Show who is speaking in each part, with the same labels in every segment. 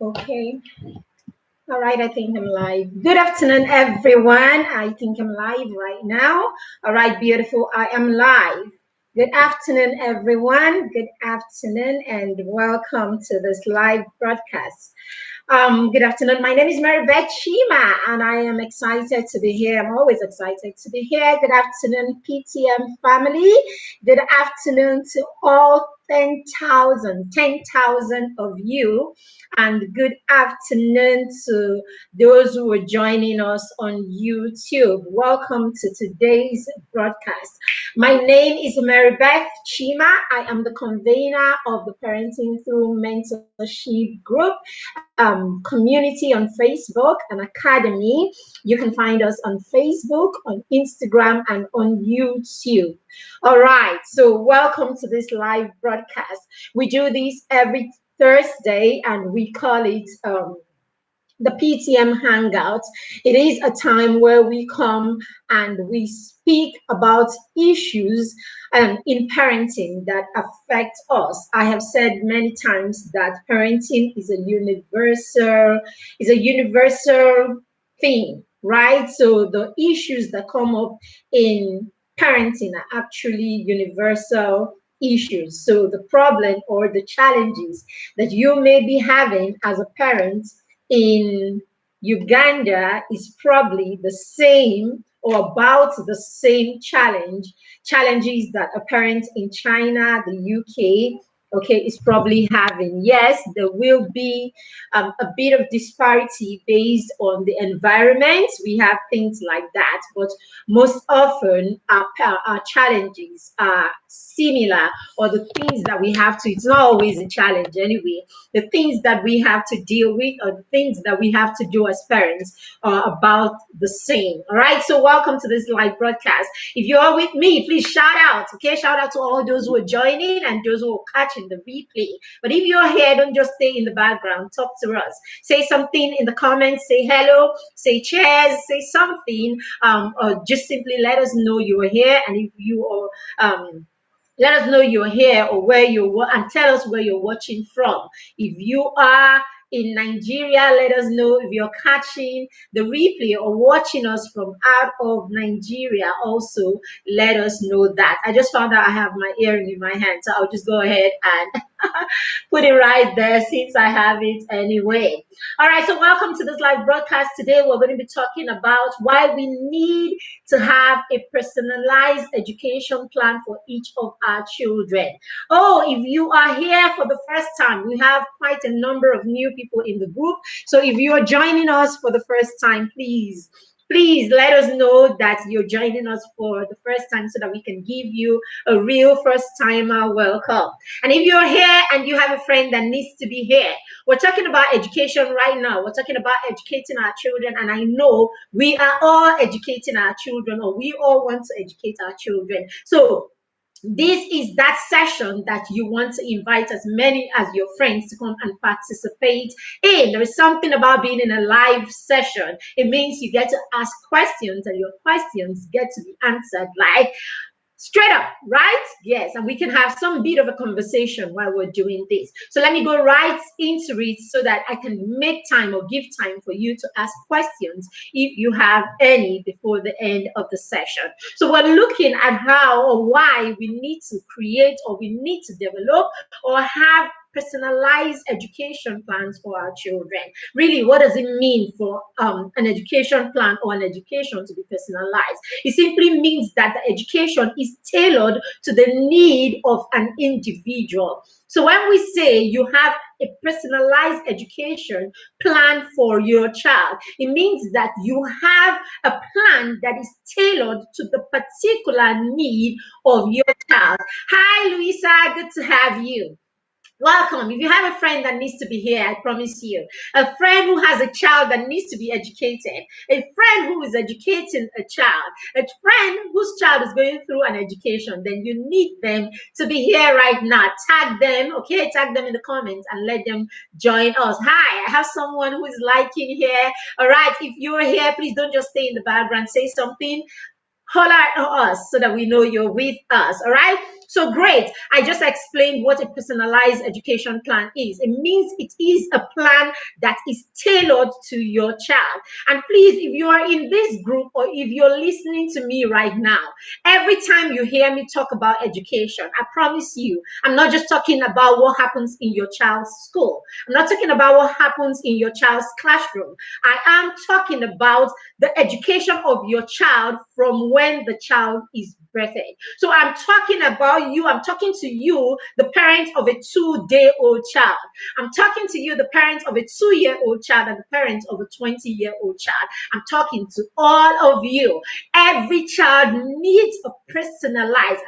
Speaker 1: Okay. All right, I think I'm live. Good afternoon, everyone. I think I'm live right now. All right, beautiful. I am live. Good afternoon, everyone. Good afternoon, and welcome to this live broadcast. Good afternoon. My name is Mary Beth Shima, and I am excited to be here. I'm always excited to be here. Good afternoon, PTM family. Good afternoon to all 10,000 of you, and good afternoon to those who are joining us on YouTube. Welcome to today's broadcast. My name is Mary Beth Chima. I am the convener of the Parenting Through Mentorship Group community on Facebook, an academy. You can find us on Facebook, on Instagram, and on YouTube. All right, so welcome to this live broadcast. We do this every Thursday, and we call it the PTM Hangout. It is a time where we come and we speak about issues in parenting that affect us. I have said many times that parenting is a universal thing, right? So the issues that come up in parenting are actually universal issues. So the problem or the challenges that you may be having as a parent in Uganda is probably the same or about the same challenges that a parent in China, the UK, okay, is probably having. Yes, there will be a bit of disparity based on the environment. We have things like that, but most often our challenges are similar, or the things that we have to, it's not always a challenge anyway, the things that we have to deal with or the things that we have to do as parents are about the same. All right, so welcome to this live broadcast. If you are with me, please shout out, okay? Shout out to all those who are joining and those who are catching the replay. But if you're here, don't just stay in the background, talk to us. Say something in the comments, say hello, say cheers, say something, or just simply let us know you're here. And if you are let us know you're here or where you're and tell us where you're watching from. If you are in Nigeria, let us know. If you're catching the replay or watching us from out of Nigeria, also let us know that. I just found out I have my earring in my hand, so I'll just go ahead and put it right there since I have it anyway. All right, so welcome to this live broadcast. Today we're going to be talking about why we need to have a personalized education plan for each of our children. Oh, if you are here for the first time, we have quite a number of new people in the group. So if you are joining us for the first time, please let us know that you're joining us for the first time so that we can give you a real first timer welcome. And if you're here and you have a friend that needs to be here, we're talking about education right now. We're talking about educating our children. And I know we are all educating our children, or we all want to educate our children. So this is that session that you want to invite as many as your friends to come and participate in. There is something about being in a live session. It means you get to ask questions and your questions get to be answered like straight up, right? Yes, and we can have some bit of a conversation while we're doing this. So let me go right into it so that I can make time or give time for you to ask questions if you have any before the end of the session. So we're looking at how or why we need to create or we need to develop or have personalized education plans for our children. Really, what does it mean for an education plan or an education to be personalized? It simply means that the education is tailored to the need of an individual. So when we say you have a personalized education plan for your child, it means that you have a plan that is tailored to the particular need of your child. Hi, Luisa, good to have you. Welcome. If you have a friend that needs to be here, I promise you, a friend who has a child that needs to be educated, a friend who is educating a child, a friend whose child is going through an education, then you need them to be here right now. Tag them, okay? Tag them in the comments and let them join us. Hi, I have someone who is liking here. All right, if you're here, please don't just stay in the background. Say something. Holler at us so that we know you're with us. All right. So great. I just explained what a personalized education plan is. It means it is a plan that is tailored to your child. And please, if you are in this group or if you're listening to me right now, every time you hear me talk about education, I promise you, I'm not just talking about what happens in your child's school. I'm not talking about what happens in your child's classroom. I am talking about the education of your child from when the child is birthday. So I'm talking about you. I'm talking to you, the parent of a 2-day-old child. I'm talking to you, the parent of a 2-year-old child and the parent of a 20-year-old child. I'm talking to all of you. Every child needs a personalized,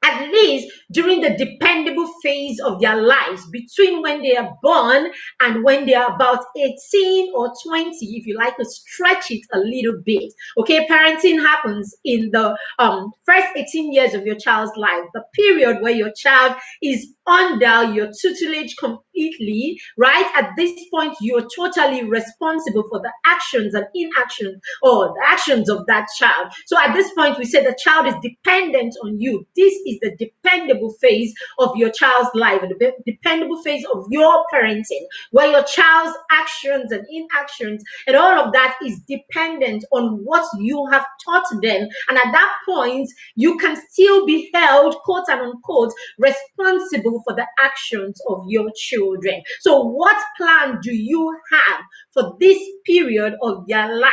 Speaker 1: at least during the dependable phase of their lives, between when they are born and when they are about 18 or 20, if you like to stretch it a little bit. Okay, parenting happens in the first 18 years of your child's life, the period where your child is under your tutelage completely, right? At this point, you're totally responsible for the actions and inactions or the actions of that child. So at this point, we say the child is dependent on you. This is the dependable phase of your child's life, the dependable phase of your parenting, where your child's actions and inactions and all of that is dependent on what you have taught them. And at that point, you can still be held, quote and unquote, responsible for the actions of your children. So what plan do you have for this period of their life?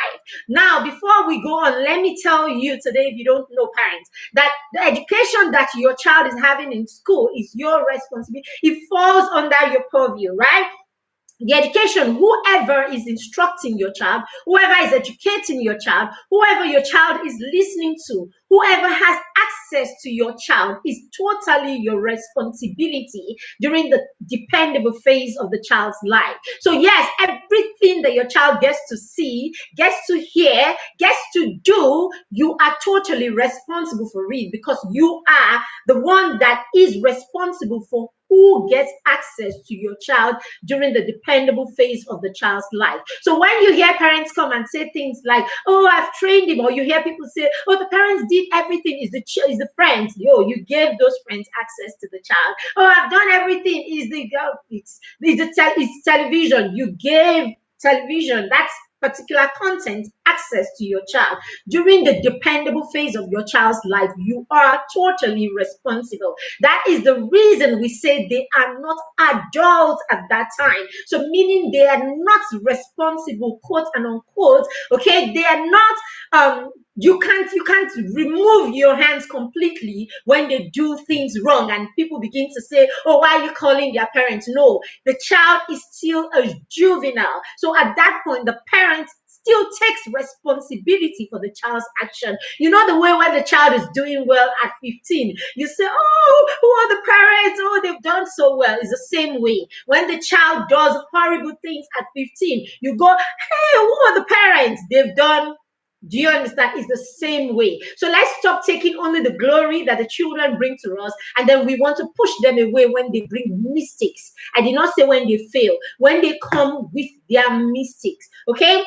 Speaker 1: Now, before we go on, let me tell you today, if you don't know, parents, that the education that your child is having in school is your responsibility. It falls under your purview, right? The education, whoever is instructing your child, whoever is educating your child, whoever your child is listening to, whoever has access to your child is totally your responsibility during the dependable phase of the child's life. So yes, everything that your child gets to see, gets to hear, gets to do, you are totally responsible for it, because you are the one that is responsible for who gets access to your child during the dependable phase of the child's life. So when you hear parents come and say things like, "Oh, I've trained him," or you hear people say, "Oh, the parents did everything," is the friends. Yo, you gave those friends access to the child. "Oh, I've done everything," is the girl. It's television. You gave television, that's particular content, access to your child during the dependable phase of your child's life. You are totally responsible. That is the reason we say they are not adults at that time. So meaning they are not responsible, quote and unquote. Okay, they are not you can't remove your hands completely when they do things wrong and people begin to say, "Oh, why are you calling their parents?" No, the child is still a juvenile. So at that point, the parent still takes responsibility for the child's action. You know, the way when the child is doing well at 15, you say, "Oh, who are the parents? Oh, they've done so well." It's the same way. When the child does horrible things at 15, you go, "Hey, who are the parents? They've done." Do you understand? It's the same way. So let's stop taking only the glory that the children bring to us, and then we want to push them away when they bring mistakes. I did not say when they fail, when they come with their mistakes. Okay?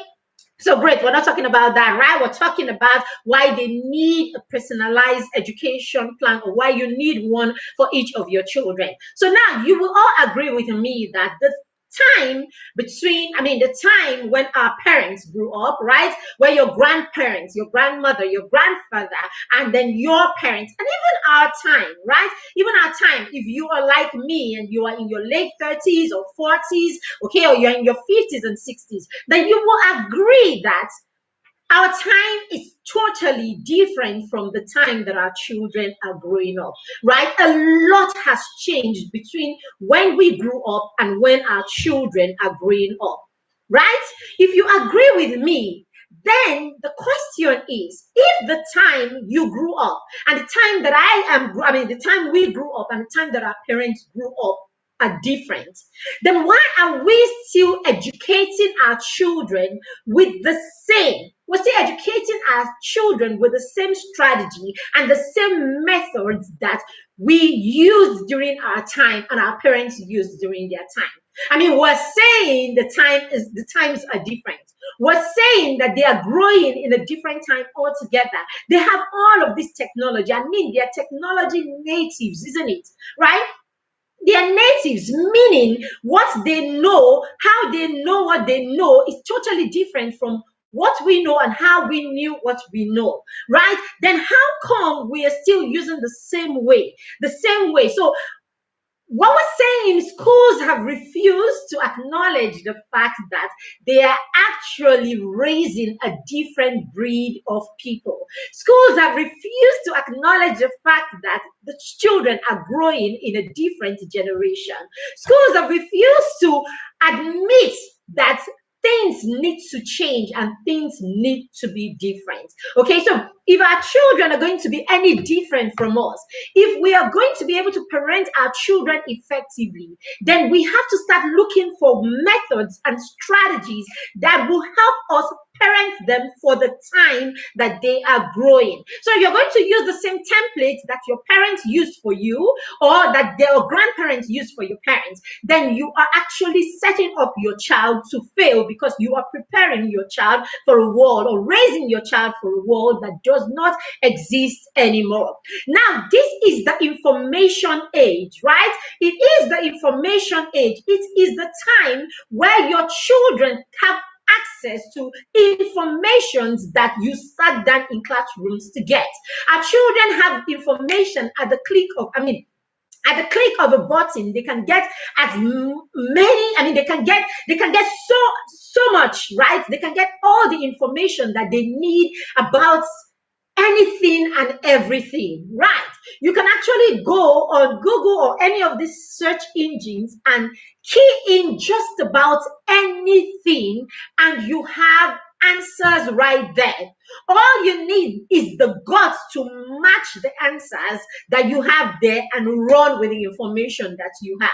Speaker 1: So great, we're not talking about that, right? We're talking about why they need a personalized education plan, or why you need one for each of your children. So now you will all agree with me that the time the time when our parents grew up, right? Where your grandparents, your grandmother, your grandfather, and then your parents, and even our time, right? Even our time, if you are like me and you are in your late 30s or 40s, okay, or you're in your 50s and 60s, then you will agree that our time is totally different from the time that our children are growing up, right? A lot has changed between when we grew up and when our children are growing up, right? If you agree with me, then the question is, if the time you grew up and the time that the time we grew up and the time that our parents grew up are different, then why are we still educating our children with the same? We're still educating our children with the same strategy and the same methods that we used during our time and our parents used during their time. I mean, we're saying the times are different. We're saying that they are growing in a different time altogether. They have all of this technology. I mean, they're technology natives, isn't it? Right? They are natives, meaning what they know, how they know what they know is totally different from what we know and how we knew what we know, right? Then how come we are still using the same way? The same way. So what we're saying, schools have refused to acknowledge the fact that they are actually raising a different breed of people. Schools have refused to acknowledge the fact that the children are growing in a different generation. Schools have refused to admit that things need to change and things need to be different. Okay, so if our children are going to be any different from us, if we are going to be able to parent our children effectively, then we have to start looking for methods and strategies that will help us parent them for the time that they are growing. So you're going to use the same template that your parents used for you or that their grandparents used for your parents, then you are actually setting up your child to fail because you are preparing your child for a world or raising your child for a world that does not exist anymore. Now, this is the information age, right? It is the information age. It is the time where your children have access to informations that you sat down in classrooms to get. Our children have information at the click of, at the click of a button. They can get as many, they can get so much, right? They can get all the information that they need about anything and everything, right? You can actually go on Google or any of these search engines and key in just about anything, and you have answers right there. All you need is the guts to match the answers that you have there and run with the information that you have.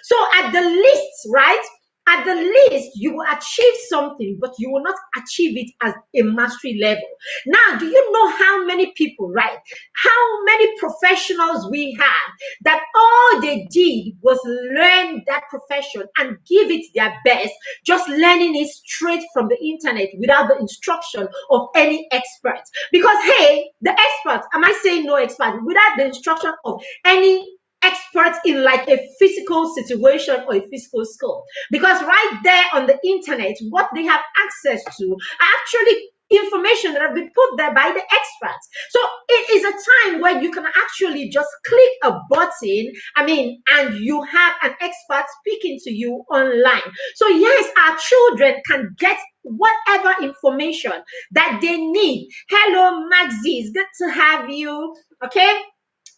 Speaker 1: So at the least, right? At the least, you will achieve something, but you will not achieve it as a mastery level. Now, do you know how many people, right? How many professionals we have that all they did was learn that profession and give it their best, just learning it straight from the internet without the instruction of any expert. Because, hey, the expert, am I saying no expert? Without the instruction of any experts in like a physical situation or a physical skill, because right there on the internet what they have access to are actually information that have been put there by the experts. So it is a time where you can actually just click a button, and you have an expert speaking to you online. So yes, our children can get whatever information that they need. Hello Maxie, it's good to have you. Okay,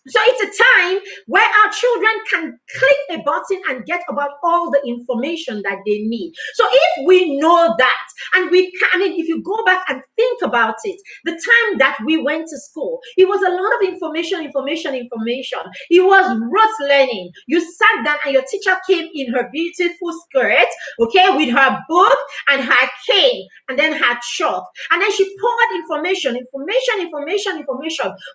Speaker 1: so it's a time where our children can click a button and get about all the information that they need. So if we know that, and we can, if you go back and think about it, the time that we went to school, it was a lot of information. It was rote learning. You sat down and your teacher came in her beautiful skirt, okay, with her book and her cane and then her chalk. And then she poured information.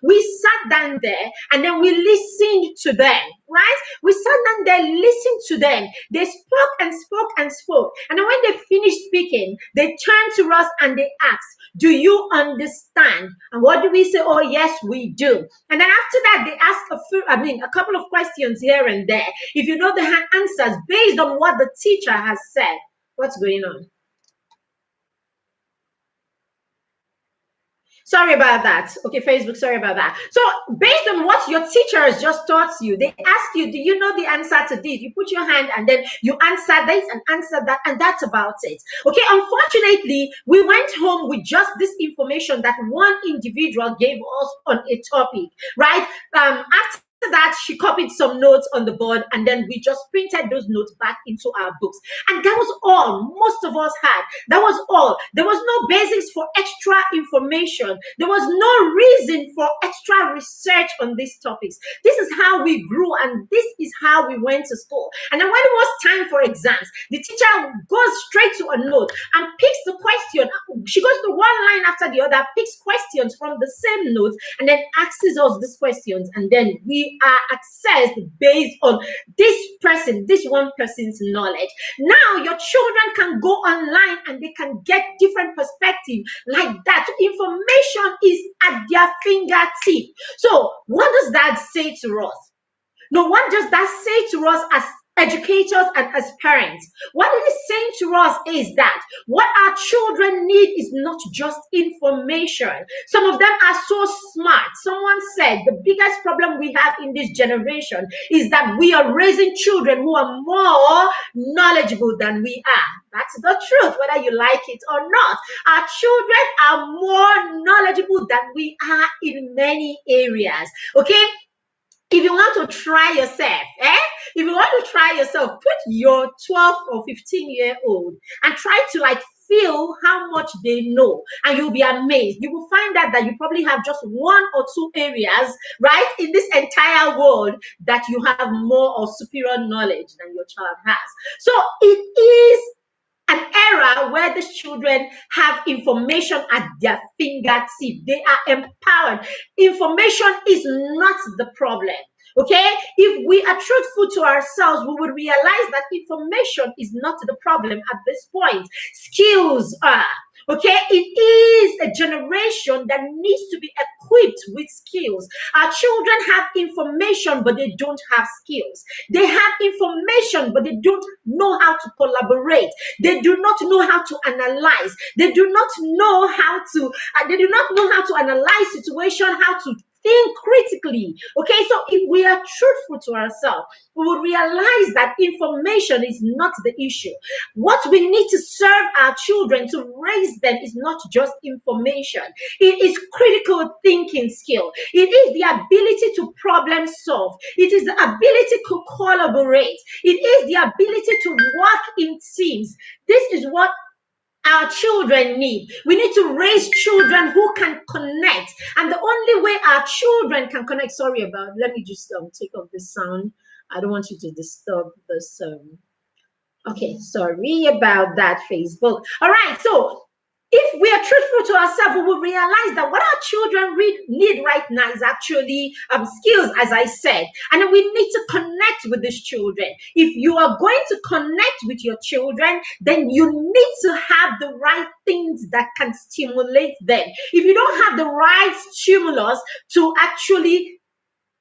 Speaker 1: We sat down there and then we listened to them, right? We sat down there, listened to them. They spoke and spoke and spoke. And then when they finished speaking, they turned to us and they asked, do you understand? And what do we say? Oh, yes, we do. And then after that, they asked a couple of questions here and there. If you know the answers based on what the teacher has said. What's going on? Sorry about that. Okay, Facebook, sorry about that. So based on what your teacher has just taught you, they ask you, do you know the answer to this? You put your hand and then you answer this and answer that, and that's about it. Okay, unfortunately, we went home with just this information that one individual gave us on a topic, right? After that, she copied some notes on the board and then we just printed those notes back into our books. And that was all most of us had. That was all. There was no basics for extra information. There was no reason for extra research on these topics. This is how we grew and this is how we went to school. And then when it was time for exams, the teacher goes straight to a note and picks the question. She goes to one line after the other, picks questions from the same note, and then asks us these questions. And then we we are accessed based on this one person's knowledge. Now your children can go online and they can get different perspective like that. Information is at their fingertip. So what does that say to us? No, what does that say to us as educators and as parents? What it is saying to us is that what our children need is not just information. Some of them are so smart. Someone said the biggest problem we have in this generation is that we are raising children who are more knowledgeable than we are. That's the truth, whether you like it or not. Our children are more knowledgeable than we are in many areas. Okay? If you want to try yourself, if you want to try yourself, put your 12 or 15-year-old and try to feel how much they know, and you'll be amazed. You will find out that you probably have just one or two areas, right, in this entire world that you have more or superior knowledge than your child has. So it is an era where these children have information at their fingertips. They are empowered. Information is not the problem. Okay, if we are truthful to ourselves, we would realize that information is not the problem at this point. Skills are. Okay, it is a generation that needs to be equipped with skills. Our children have information, but they don't have skills. They have information, but they don't know how to collaborate. They do not know how to analyze. They do not know how to. They do not know how to analyze situation, how to think critically. Okay, so if we are truthful to ourselves, we will realize that information is not the issue. What we need to serve our children to raise them is not just information. It is critical thinking skill. It is the ability to problem solve. It is the ability to collaborate. It is the ability to work in teams. This is what our children need. We need to raise children who can connect. And the only way our children can connect, let me just take off this sound. I don't want you to disturb this. Okay, sorry about that, Facebook. All right, so if we are truthful to ourselves, we will realize that what our children need right now is actually skills, as I said. And then we need to connect with these children. If you are going to connect with your children, then you need to have the right things that can stimulate them. If you don't have the right stimulus to actually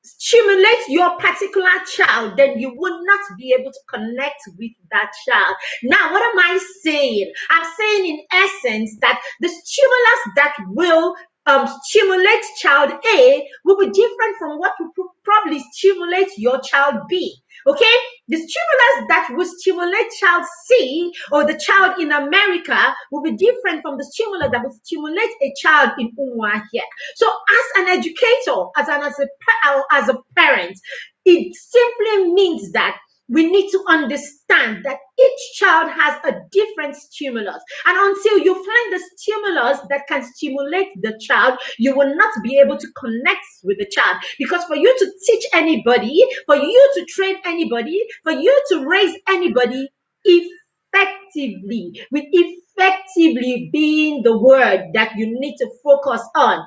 Speaker 1: stimulate your particular child, then you will not be able to connect with that child. Now, what am I saying? I'm saying in essence that the stimulus that will stimulate child A will be different from what will probably stimulate your child B. Okay, the stimulus that will stimulate child C or the child in America will be different from the stimulus that will stimulate a child in Umwa here. So, as an educator, as a parent, it simply means that we need to understand that each child has a different stimulus. And until you find the stimulus that can stimulate the child, you will not be able to connect with the child. Because for you to teach anybody, for you to train anybody, for you to raise anybody effectively, with effectively being the word that you need to focus on,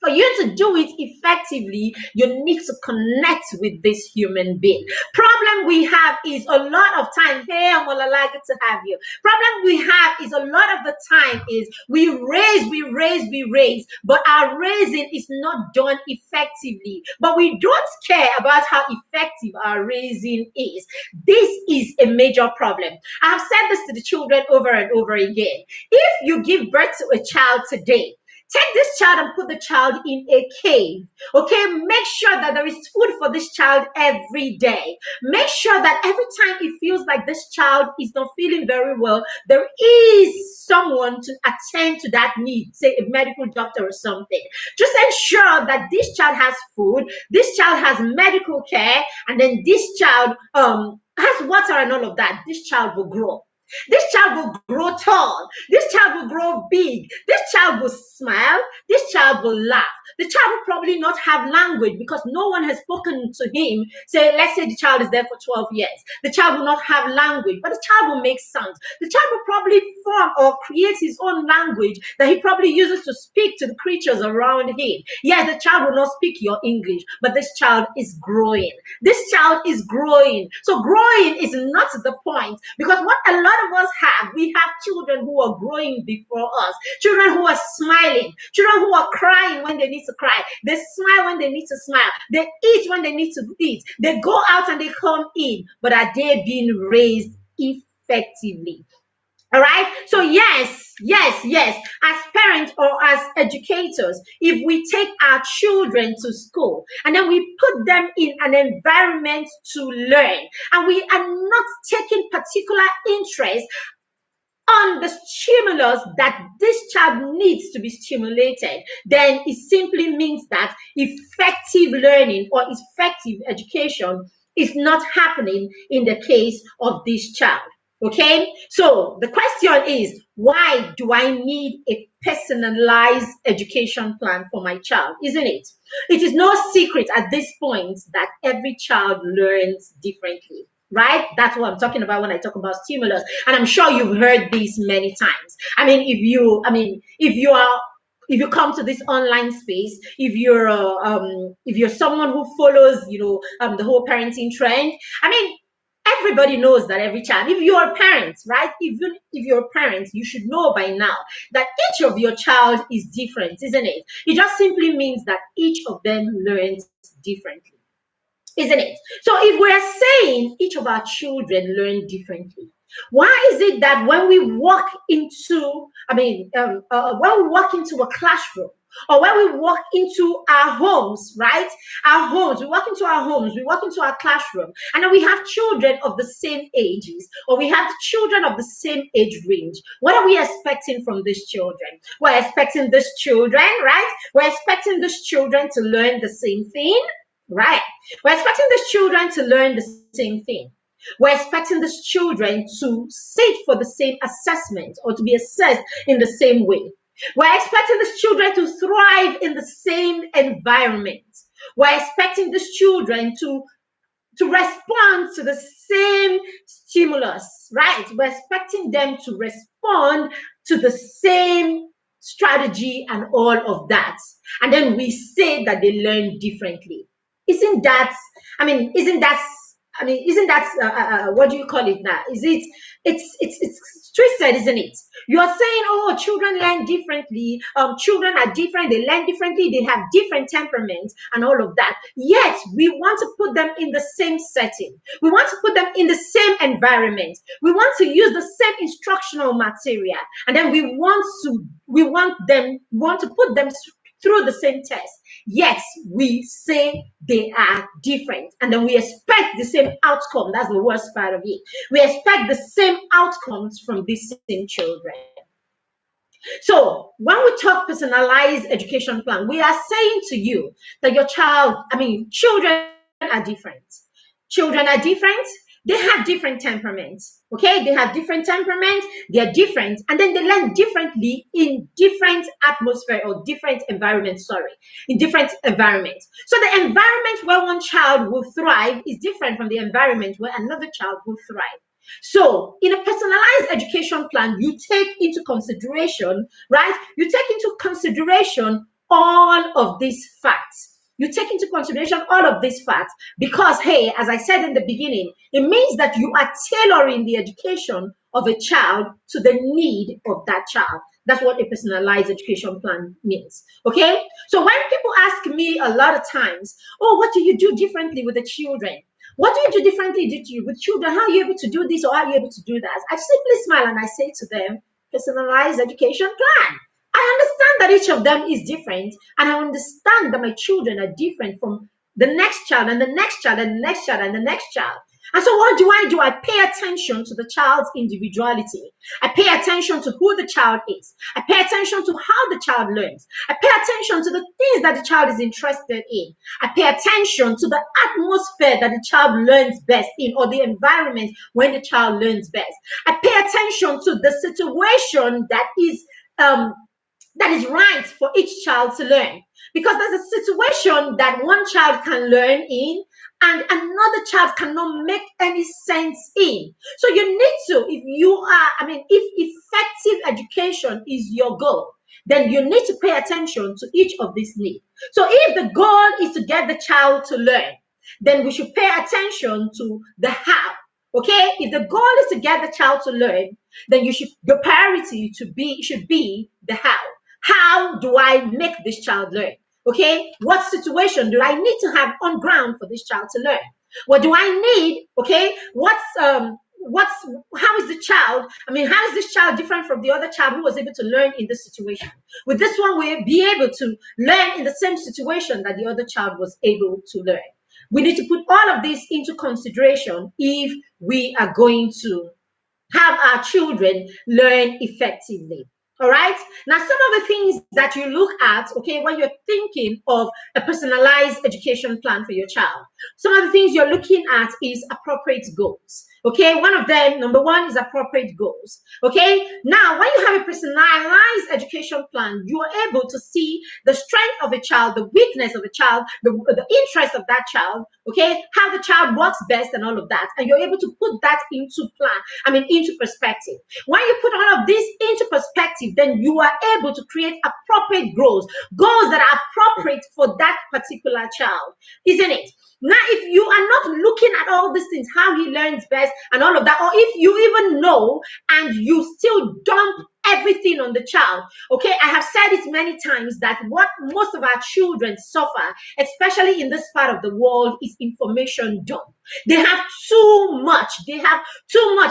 Speaker 1: for you to do it effectively, you need to connect with this human being. Problem we have is a lot of time. Hey, I'm good to have you. Problem we have is a lot of the time is we raise, but our raising is not done effectively. But we don't care about how effective our raising is. This is a major problem. I have said this to the children over and over again. If you give birth to a child today, take this child and put the child in a cave. Okay, make sure that there is food for this child every day. Make sure that every time it feels like this child is not feeling very well, there is someone to attend to that need, say a medical doctor or something. Just ensure that this child has food, this child has medical care, and then this child has water and all of that. This child will grow. This child will grow tall. This child will grow big. This child will smile. This child will laugh. The child will probably not have language because no one has spoken to him. Say, let's say the child is there for 12 years. The child will not have language, but the child will make sounds. The child will probably form or create his own language that he probably uses to speak to the creatures around him. Yes, the child will not speak your English, but this child is growing. This child is growing. So growing is not the point, because what a lot of us have, we have children who are growing before us, children who are smiling, children who are crying when they need to cry, they smile when they need to smile, they eat when they need to eat, they go out and they come in, but are they being raised effectively? All right. So yes. As parents or as educators, if we take our children to school and then we put them in an environment to learn, and we are not taking particular interest on the stimulus that this child needs to be stimulated, then it simply means that effective learning or effective education is not happening in the case of this child. Okay, so the question is, why do I need a personalized education plan for my child? Isn't it? It is no secret at this point that every child learns differently, right? That's what I'm talking about when I talk about stimulus. And I'm sure you've heard this many times. If you come to this online space, if you're someone who follows, the whole parenting trend, everybody knows that every child, if you're a parent, right? If you're a parent, you should know by now that each of your child is different, isn't it? It just simply means that each of them learns differently, isn't it? So if we're saying each of our children learn differently, why is it that when we walk into, when we walk into a classroom, or when we walk into our homes, right? We walk into our homes, we walk into our classroom, and then we have children of the same ages, or we have children of the same age range. What are we expecting from these children? We're expecting these children, right? We're expecting these children to learn the same thing, right? We're expecting these children to learn the same thing. We're expecting these children to sit for the same assessment or to be assessed in the same way. We're expecting these children to thrive in the same environment. We're expecting these children to respond to the same stimulus, right? We're expecting them to respond to the same strategy and all of that. And then we say that they learn differently. Isn't that, I mean, isn't that, isn't that, what do you call it now? It's twisted, isn't it? You're saying, oh, children learn differently. Children are different. They learn differently. They have different temperaments and all of that. Yet we want to put them in the same setting. We want to put them in the same environment. We want to use the same instructional material, and then we want to put them through the same test. Yet we say they are different, and then we expect the same outcome. That's the worst part of it. We expect the same outcomes from these same children. So when we talk personalized education plan, we are saying to you that children are different. Children are different. They have different temperaments. Okay, they have different temperaments. They're different, and then they learn differently in different atmosphere or different environments. Sorry, in different environments. So the environment where one child will thrive is different from the environment where another child will thrive. So, in a personalized education plan, you take into consideration, right? You take into consideration all of these facts. You take into consideration all of these facts because, hey, as I said in the beginning, it means that you are tailoring the education of a child to the need of that child. That's what a personalized education plan means. Okay? So when people ask me a lot of times, oh, what do you do differently with the children? What do you do differently with children? How are you able to do this or how are you able to do that? I simply smile and I say to them, personalized education plan. I understand that each of them is different, and I understand that my children are different from the next child and the next child and the next child and the next child. And so what do? I pay attention to the child's individuality. I pay attention to who the child is. I pay attention to how the child learns. I pay attention to the things that the child is interested in. I pay attention to the atmosphere that the child learns best in, or the environment when the child learns best. I pay attention to the situation um, that is right for each child to learn. Because there's a situation that one child can learn in and another child cannot make any sense in. So you need to, if you are, if effective education is your goal, then you need to pay attention to each of these needs. So if the goal is to get the child to learn, then we should pay attention to the how. Okay, if the goal is to get the child to learn, then the priority should be the how. How do I make this child learn? Okay, what situation do I need to have on ground for this child to learn? What do I need? Okay, how is the child? How is this child different from the other child who was able to learn in this situation? With this one, we'll be able to learn in the same situation that the other child was able to learn. We need to put all of this into consideration if we are going to have our children learn effectively. All right. Now, some of the things that you look at, okay, when you're thinking of a personalized education plan for your child, some of the things you're looking at is appropriate goals. Okay, one of them, number one, is appropriate goals. Okay, now when you have a personalized education plan, you are able to see the strength of a child, the weakness of a child, the interest of that child, okay, how the child works best and all of that. And you're able to put that into perspective. When you put all of this into perspective, then you are able to create appropriate goals that are appropriate for that particular child, isn't it? Now, if you are not looking at all these things, how he learns best and all of that, or if you even know and you still dump everything on the child, okay, I have said it many times that what most of our children suffer, especially in this part of the world, is information dump. They have too much.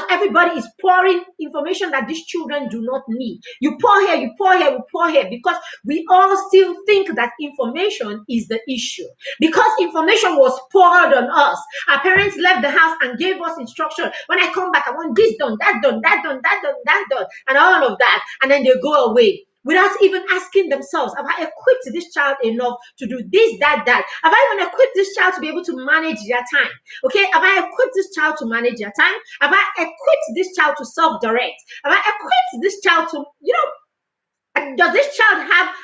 Speaker 1: Everybody is pouring information that these children do not need. You pour here, you pour here, we pour here, because we all still think that information is the issue. Because information was poured on us. Our parents left the house and gave us instruction. When I come back, I want this done, that done, that done, that done, that done, and all of that. And then they go away without even asking themselves, have I equipped this child enough to do this, that? Have I even equipped this child to be able to manage their time? Okay, have I equipped this child to manage their time? Have I equipped this child to self-direct? Have I equipped this child to, does this child have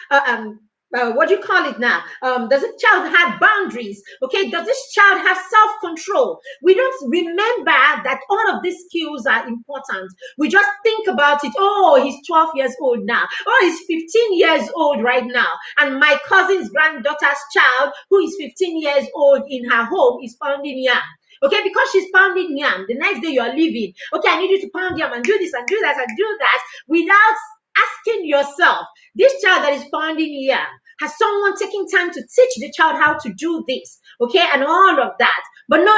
Speaker 1: what do you call it now? Does this child have boundaries? Okay, does this child have self-control? We don't remember that all of these skills are important. We just think about it. Oh, he's 12 years old now. Oh, he's 15 years old right now. And my cousin's granddaughter's child, who is 15 years old in her home, is pounding yam. Okay, because she's pounding yam. The next day you are leaving. Okay, I need you to pound yam and do this and do that and do that, without asking yourself, this child that is pounding yam, has someone taking time to teach the child how to do this? Okay, and all of that. But no.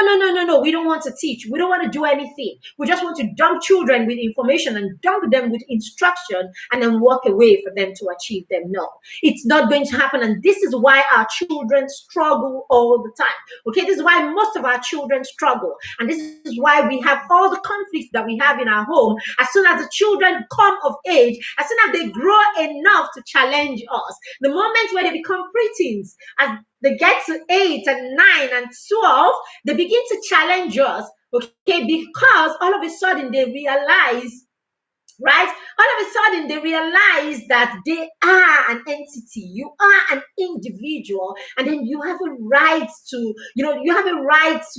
Speaker 1: We don't want to teach. We don't want to do anything. We just want to dump children with information and dump them with instruction and then walk away for them to achieve them. No, it's not going to happen. And this is why our children struggle all the time. Okay, this is why most of our children struggle. And this is why we have all the conflicts that we have in our home. As soon as the children come of age, as soon as they grow enough to challenge us, the moment where they become preteens, as they get to 8 and 9 and 12, they begin to challenge us, okay, because all of a sudden they realize, right? All of a sudden, they realize that they are an entity. You are an individual, and then you have a right to,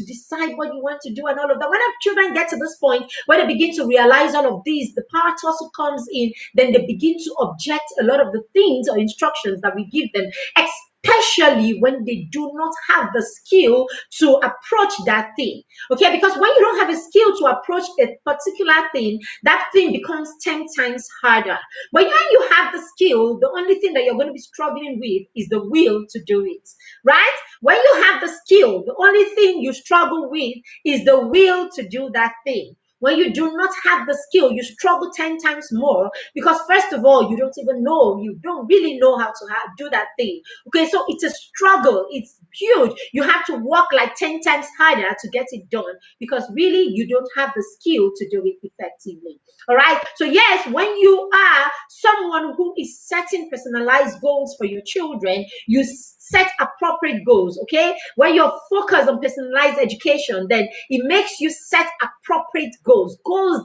Speaker 1: decide what you want to do and all of that. When our children get to this point where they begin to realize all of these, the power tussle comes in. Then they begin to object a lot of the things or instructions that we give them, especially when they do not have the skill to approach that thing. Okay, because when you don't have a skill to approach a particular thing, that thing becomes 10 times harder. But when you have the skill, the only thing that you're going to be struggling with is the will to do it, right? When you have the skill, the only thing you struggle with is the will to do that thing. When you do not have the skill, you struggle 10 times more because, first of all, you don't even know, you don't really know how to do that thing. Okay, so it's a struggle, it's huge. You have to work like 10 times harder to get it done because really you don't have the skill to do it effectively. All right, so yes, when you are someone who is setting personalized goals for your children, you set appropriate goals. Okay, when you're focused on personalized education, then it makes you set appropriate goals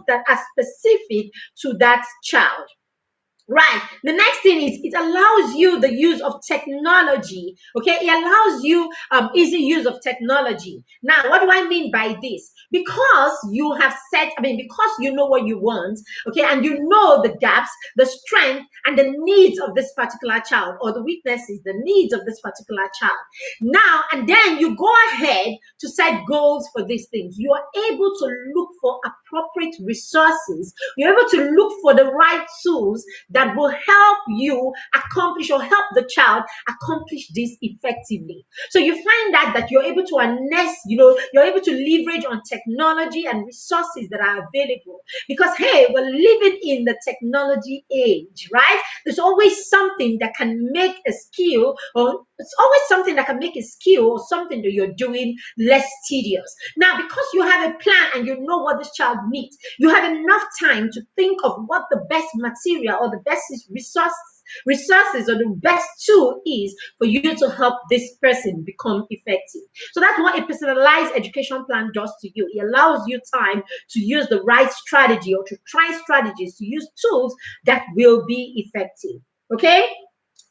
Speaker 1: that are specific to that child. Right. The next thing is it allows you the use of technology. Okay. It allows you easy use of technology. Now, what do I mean by this? Because you have set, because you know what you want, okay, and you know the gaps, the strength, and the needs of this particular child, or the weaknesses, the needs of this particular child. Now, and then you go ahead to set goals for these things. You are able to look for appropriate resources. You're able to look for the right tools that will help you accomplish or help the child accomplish this effectively. So you find that you're able to harness, you're able to leverage on technology and resources that are available. Because hey, we're living in the technology age, right? There's always something that can make a skill, or it's always something that can make a skill or something that you're doing less tedious. Now, because you have a plan and you know what this child needs, you have enough time to think of what the best material or the best resources or the best tool is for you to help this person become effective. So that's what a personalized education plan does to you. It allows you time to use the right strategy or to try strategies, to use tools that will be effective. Okay.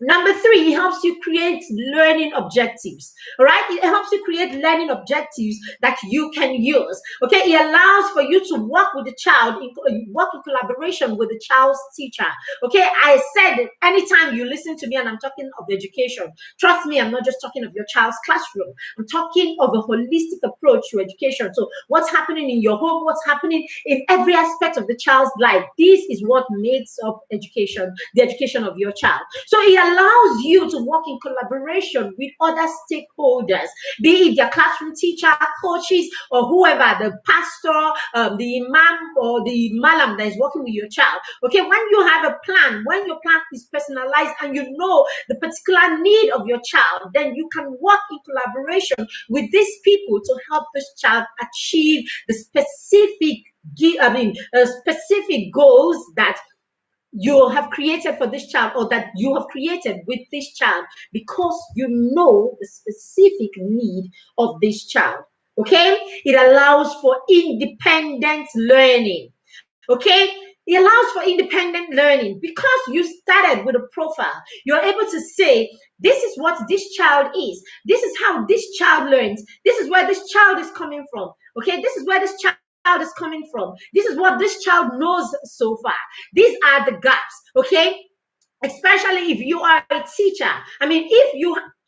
Speaker 1: Number three, it helps you create learning objectives. All right, it helps you create learning objectives that you can use. Okay, it allows for you to work with the child, work in collaboration with the child's teacher. Okay, I said that anytime you listen to me and I'm talking of education, trust me, I'm not just talking of your child's classroom. I'm talking of a holistic approach to education. So, what's happening in your home, what's happening in every aspect of the child's life, this is what makes up education, the education of your child. So, it allows you to work in collaboration with other stakeholders, be it your classroom teacher, coaches, or whoever, the pastor, the imam, or the malam that is working with your child. Okay, when you have a plan, when your plan is personalized and you know the particular need of your child, then you can work in collaboration with these people to help this child achieve the specific goals that you have created for this child, or that you have created with this child, because you know the specific need of this child. Okay, it allows for independent learning. Okay, it allows for independent learning because you started with a profile. You're able to say, this is what this child is, this is how this child learns, this is where this child is coming from. Okay, this is where this child is coming from, this is what this child knows so far, these are the gaps. Okay, especially if you are a teacher.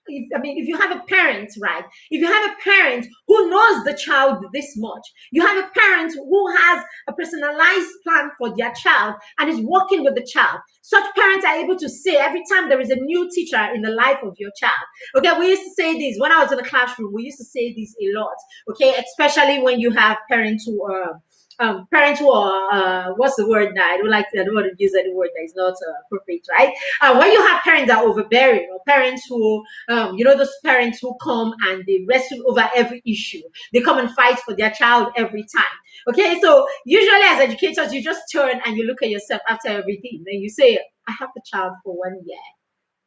Speaker 1: If you have a parent, right? If you have a parent who knows the child this much, you have a parent who has a personalized plan for their child and is working with the child. Such parents are able to say every time there is a new teacher in the life of your child. Okay, we used to say this when I was in the classroom. We used to say this a lot. Okay, especially when you have parents who are what's the word now? I don't want to use any word that is not appropriate, right? When you have parents that are overbearing, or parents who those parents who come and they wrestle over every issue, they come and fight for their child every time. Okay, so usually as educators, you just turn and you look at yourself after everything, then you say, I have the child for 1 year,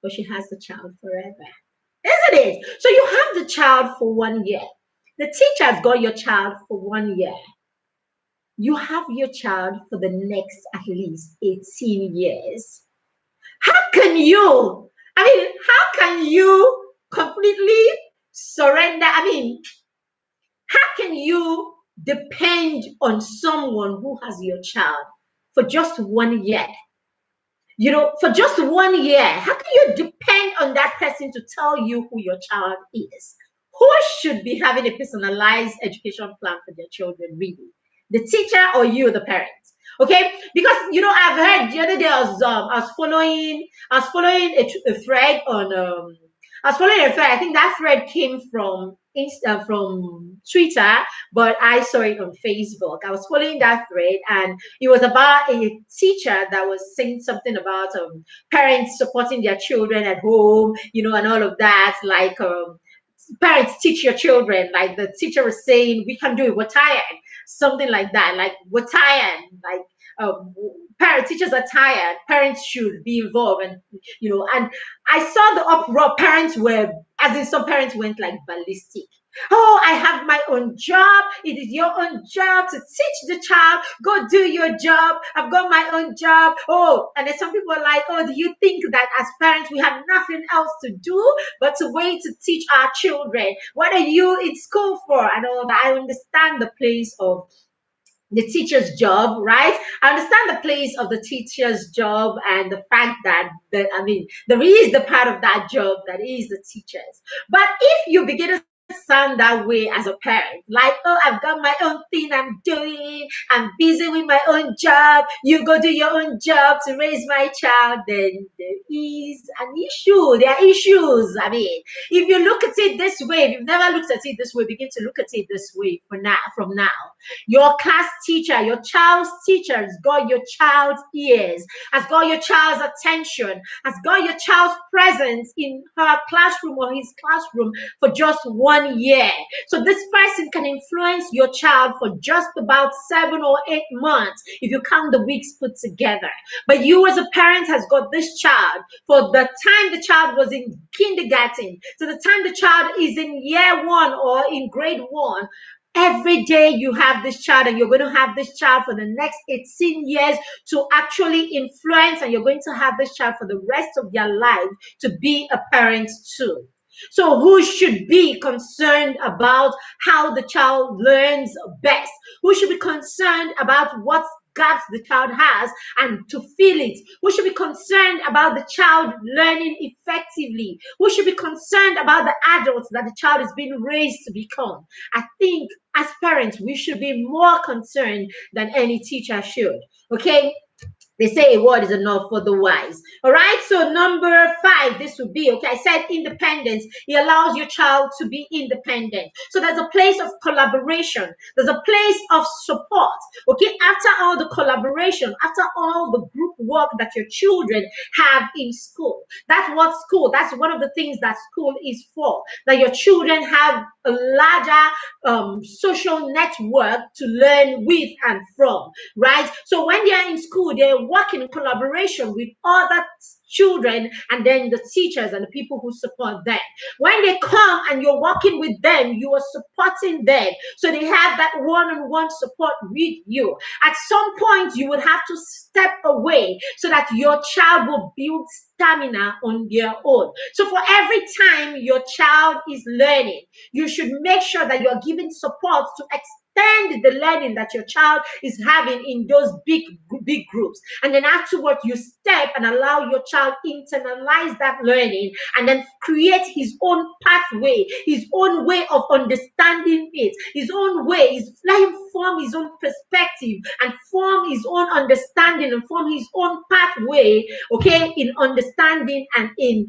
Speaker 1: but she has the child forever, isn't it? So you have the child for 1 year, the teacher's got your child for 1 year, you have your child for the next at least 18 years. How can you, how can you completely surrender? How can you depend on someone who has your child for just 1 year? For just 1 year, how can you depend on that person to tell you who your child is? Who should be having a personalized education plan for their children, really? The teacher or you, the parents? Okay, because I've heard the other day I was following a thread on I was following a thread. I think that thread came from from Twitter, but I saw it on Facebook. I was following that thread, and it was about a teacher that was saying something about parents supporting their children at home, and all of that. Like parents teach your children. Like the teacher was saying, we can do it. We're tired. Something like that. Like we're tired. Like um, parents, teachers are tired. Parents should be involved, and I saw the uproar. Parents were, as in some parents went like ballistic. Oh, I have my own job. It is your own job to teach the child. Go do your job. I've got my own job. Oh, and then some people are like, oh, do you think that as parents we have nothing else to do but to wait to teach our children? What are you in school for? And all that. I understand the place of the teacher's job, right? I understand the place of the teacher's job and the fact that there is the part of that job that is the teachers. But if you begin to sound that way as a parent, like, oh, I've got my own thing I'm doing, I'm busy with my own job, you go do your own job to raise my child, then there is an issue. There are issues. I mean, if you look at it this way, if you've never looked at it this way, begin to look at it this way from now. Your class teacher, your child's teacher has got your child's ears, has got your child's attention, has got your child's presence in her classroom or his classroom for just 1 year. So this person can influence your child for just about 7 or 8 months if you count the weeks put together. But you as a parent has got this child for the time the child was in kindergarten to the time the child is in year one or in grade one. Every day you have this child, and you're going to have this child for the next 18 years to actually influence, and you're going to have this child for the rest of their life to be a parent too. So who should be concerned about how the child learns best? Who should be concerned about what gaps the child has and to fill it? Who should be concerned about the child learning effectively? Who should be concerned about the adults that the child is being raised to become? I think as parents, we should be more concerned than any teacher should. Okay? They say a word is enough for the wise. All right. So number 5, this would be, okay, I said independence. It allows your child to be independent. So there's a place of collaboration. There's a place of support. Okay. After all the collaboration, after all the group work that your children have in school, that's one of the things that school is for, that your children have a larger social network to learn with and from, right? So when they are in school, they're working in collaboration with other children and then the teachers and the people who support them. When they come and you're working with them, you are supporting them. So they have that one-on-one support with you. At some point, you would have to step away so that your child will build stamina on their own. So for every time your child is learning, you should make sure that you're giving support to extend the learning that your child is having in those big groups. And then afterward, you step and allow your child internalize that learning and then create his own pathway, his own way of understanding it, his own way. Let him form his own perspective and form his own understanding and form his own pathway, okay, in understanding and in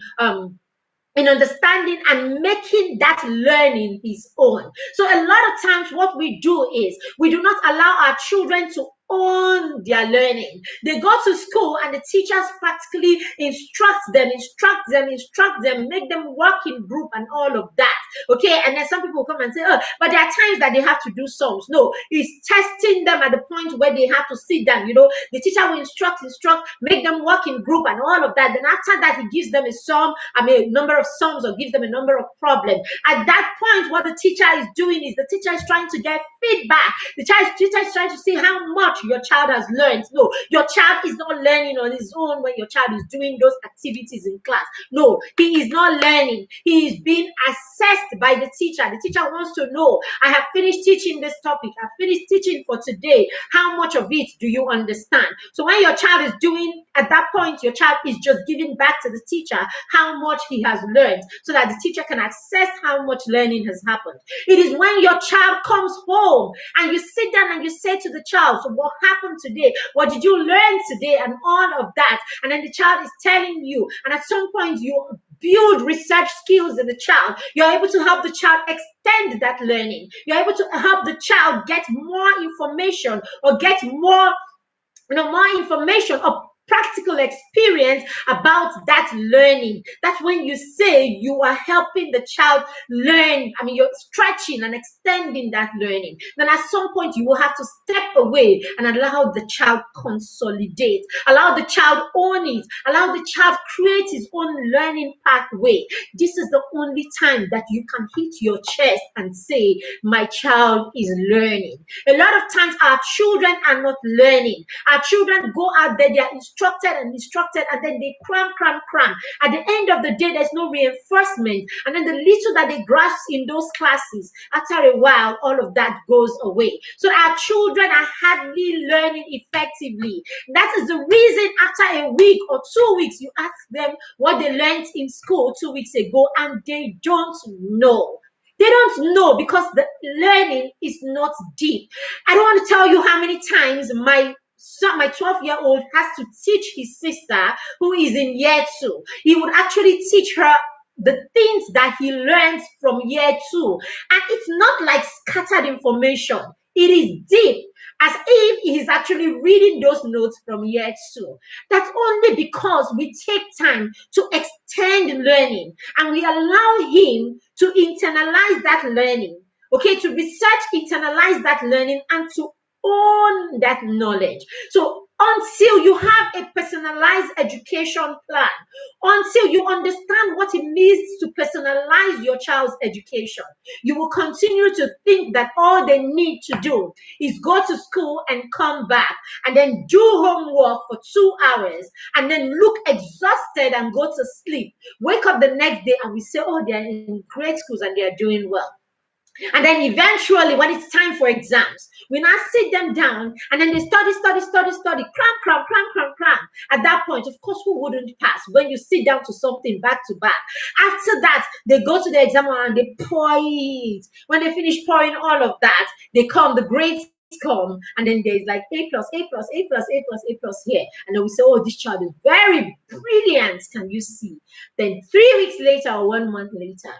Speaker 1: understanding and making that learning his own. So a lot of times what we do is we do not allow our children to own their learning. They go to school and the teachers practically instruct them, make them work in group and all of that. Okay, and then some people come and say, oh, but there are times that they have to do sums. No, it's testing them at the point where they have to sit down. The teacher will instruct, make them work in group and all of that. Then after that, he gives them a number of sums or gives them a number of problems. At that point, what the teacher is doing is the teacher is trying to get feedback. The teacher is trying to see how much your child has learned. No, your child is not learning on his own when your child is doing those activities in class. No, he is not learning. He is being assessed by the teacher. The teacher wants to know, I have finished teaching this topic. I've finished teaching for today. How much of it do you understand? So when your child is doing, at that point, your child is just giving back to the teacher how much he has learned so that the teacher can assess how much learning has happened. It is when your child comes home and you sit down and you say to the child, so what happened today? What did you learn today? And all of that. And then the child is telling you. And at some point, you build research skills in the child. You're able to help the child extend that learning. You're able to help the child get more information or get more information or practical experience about that learning. That's when you say you are helping the child learn. I mean, you're stretching and extending that learning. Then at some point, you will have to step away and allow the child consolidate, allow the child own it, allow the child create his own learning pathway. This is the only time that you can hit your chest and say, my child is learning. A lot of times, our children are not learning. Our children go out there, they are instructed, and then they cram. At the end of the day, there's no reinforcement. And then the little that they grasp in those classes, after a while, all of that goes away. So our children are hardly learning effectively. That is the reason after a week or 2 weeks, you ask them what they learned in school 2 weeks ago, and they don't know. They don't know because the learning is not deep. I don't want to tell you how many times my 12-year-old has to teach his sister who is in year 2. He would actually teach her the things that he learns from year 2. And it's not like scattered information. It is deep, as if he is actually reading those notes from year 2. That's only because we take time to extend learning and we allow him to internalize that learning, okay, to research, internalize that learning, and to own that knowledge. So until you have a personalized education plan, until you understand what it means to personalize your child's education, you will continue to think that all they need to do is go to school and come back and then do homework for 2 hours and then look exhausted and go to sleep. Wake up the next day and we say, oh, they're in great schools and they're doing well. And then eventually, when it's time for exams, we now sit them down and then they study, cram. At that point, of course, who wouldn't pass when you sit down to something back to back? After that, they go to the examiner and they pour it. When they finish pouring all of that, the grades come, and then there's like A plus here. And then we say, oh, this child is very brilliant. Can you see? Then 3 weeks later or 1 month later,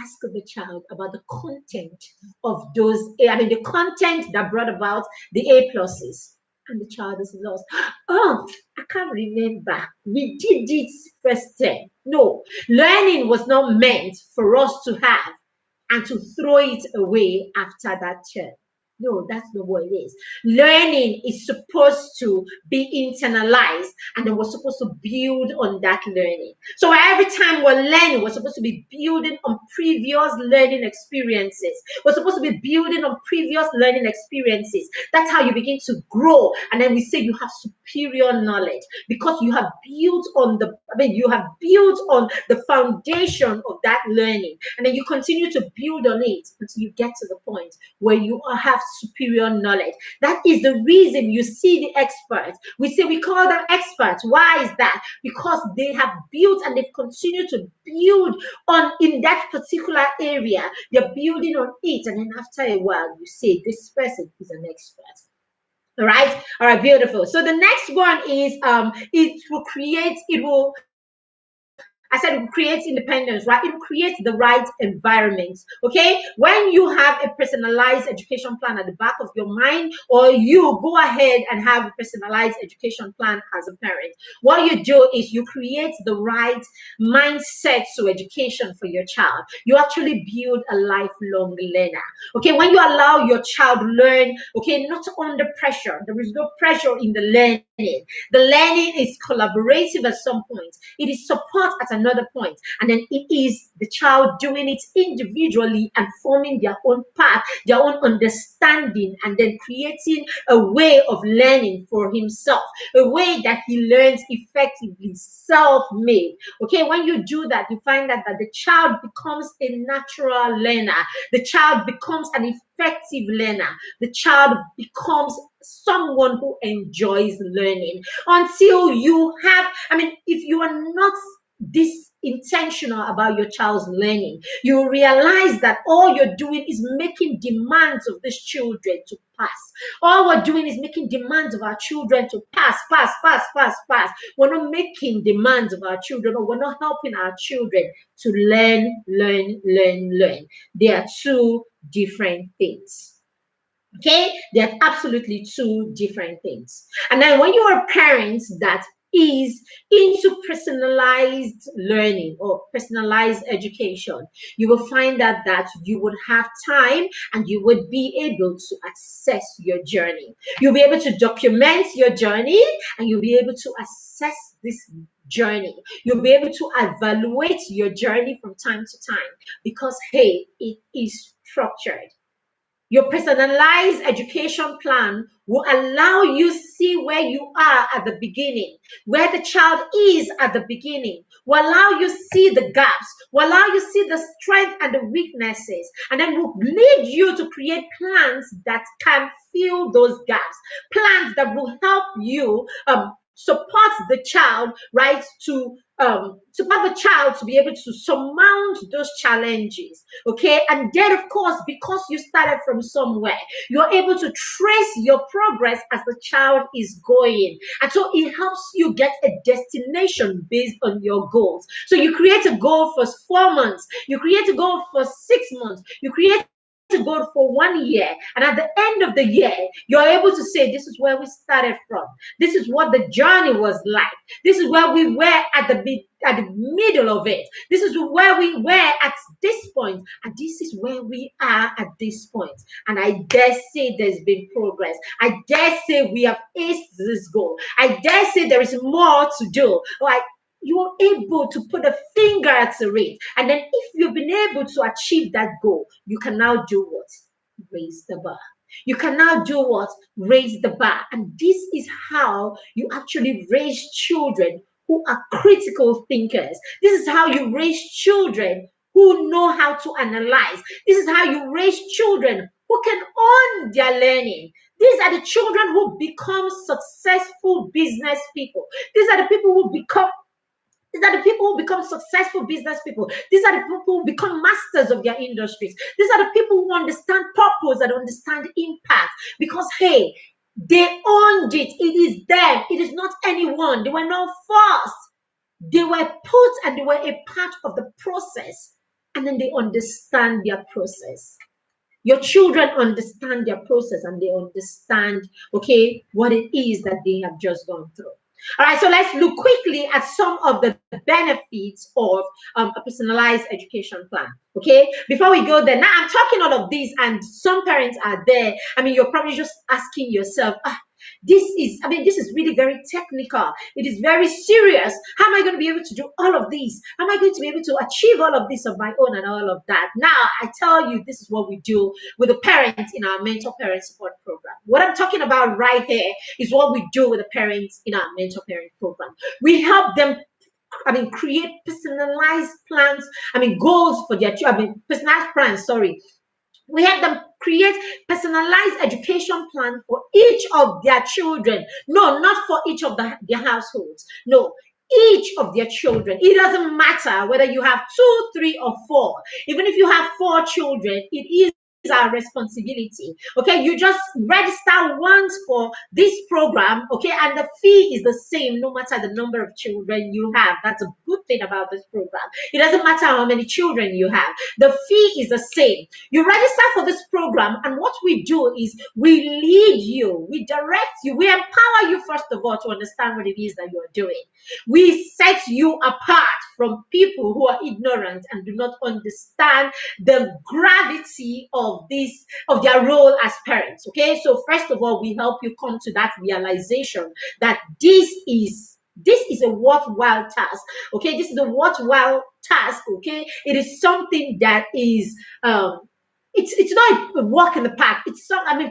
Speaker 1: ask the child about the content of the content that brought about the A pluses. And the child is lost. Oh, I can't remember. We did it first term. No, learning was not meant for us to have and to throw it away after that term. No, that's not what it is. Learning is supposed to be internalized, and then we're supposed to build on that learning. So every time we're learning, we're supposed to be building on previous learning experiences. We're supposed to be building on previous learning experiences. That's how you begin to grow. And then we say you have superior knowledge because you have built on the foundation of that learning. And then you continue to build on it until you get to the point where you have superior knowledge. That is the reason you see the experts. We call them experts. Why is that? Because they have built and they've continued to build on in that particular area. They're building on it, and then after a while, you say this person is an expert. All right, beautiful. So the next one is I said it creates independence, right? It creates the right environment, okay? When you have a personalized education plan at the back of your mind, or you go ahead and have a personalized education plan as a parent, what you do is you create the right mindset to education for your child. You actually build a lifelong learner, okay? When you allow your child to learn, okay, not under pressure, there is no pressure in the learning. The learning is collaborative at some point. It is support at another point. And then it is the child doing it individually and forming their own path, their own understanding, and then creating a way of learning for himself, a way that he learns effectively, self-made. Okay, when you do that, you find that the child becomes a natural learner. The child becomes an effective learner. The child becomes someone who enjoys learning. Until you have, if you are not this intentional about your child's learning, you realize that all you're doing is making demands of these children to pass. All we're doing is making demands of our children to pass, pass, pass, pass, pass. We're not making demands of our children, or we're not helping our children to learn, learn, learn, learn. They are two different things. Okay, they're absolutely two different things. And then when you are parents that is into personalized learning or personalized education, you will find that you would have time and you would be able to assess your journey. You'll be able to document your journey, and you'll be able to assess this journey. You'll be able to evaluate your journey from time to time, because hey, it is structured. Your personalized education plan will allow you see where you are at the beginning, where the child is at the beginning, will allow you see the gaps, will allow you see the strength and the weaknesses, and then will lead you to create plans that can fill those gaps, plans that will help you support the child, right, to support the child to be able to surmount those challenges. Okay, and then of course, because you started from somewhere, you're able to trace your progress as the child is going, and so it helps you get a destination based on your goals. So you create a goal for 4 months, you create a goal for 6 months, you create a goal for 1 year, and at the end of the year, you're able to say, this is where we started from, this is what the journey was like, this is where we were at the middle of it, this is where we were at this point, and this is where we are at this point. And I dare say there's been progress. I dare say we have aced this goal. I dare say there is more to do. Like, you're able to put a finger to it. And then if you've been able to achieve that goal, you can now do what? Raise the bar. You can now do what? Raise the bar. And this is how you actually raise children who are critical thinkers. This is how you raise children who know how to analyze. This is how you raise children who can own their learning. These are the children who become successful business people. These are the people who become successful business people. These are the people who become masters of their industries. These are the people who understand purpose and understand impact. Because, hey, they owned it. It is them. It is not anyone. They were not forced. They were put and they were a part of the process. And then they understand their process. Your children understand their process, and they understand, okay, what it is that they have just gone through. All right, so let's look quickly at some of the benefits of a personalized education plan. Okay, before we go there, now I'm talking all of these, and some parents are there. I mean, you're probably just asking yourself, this is really very technical. It is very serious. How am I going to be able to do all of these? How am I going to be able to achieve all of this of my own and all of that? Now, I tell you, this is what we do with the parents in our mentor parent support program. What I'm talking about right here is what we do with the parents in our mentor parent program. We help them create personalized plans, goals for their children, personalized plans, sorry. We have them create personalized education plan for each of their children. No, not for each of their households. No, each of their children. It doesn't matter whether you have 2, 3, or 4. Even if you have 4 children, it is our responsibility. Okay, you just register once for this program, okay, and the fee is the same no matter the number of children you have. That's a good thing about this program. It doesn't matter how many children you have, the fee is the same. You register for this program, and what we do is we lead you, we direct you, we empower you first of all to understand what it is that you're doing. We set you apart from people who are ignorant and do not understand the gravity of their role as parents. Okay, so first of all, we help you come to that realization that this is a worthwhile task. Okay, this is a worthwhile task. Okay, it is something that is it's not a walk in the park.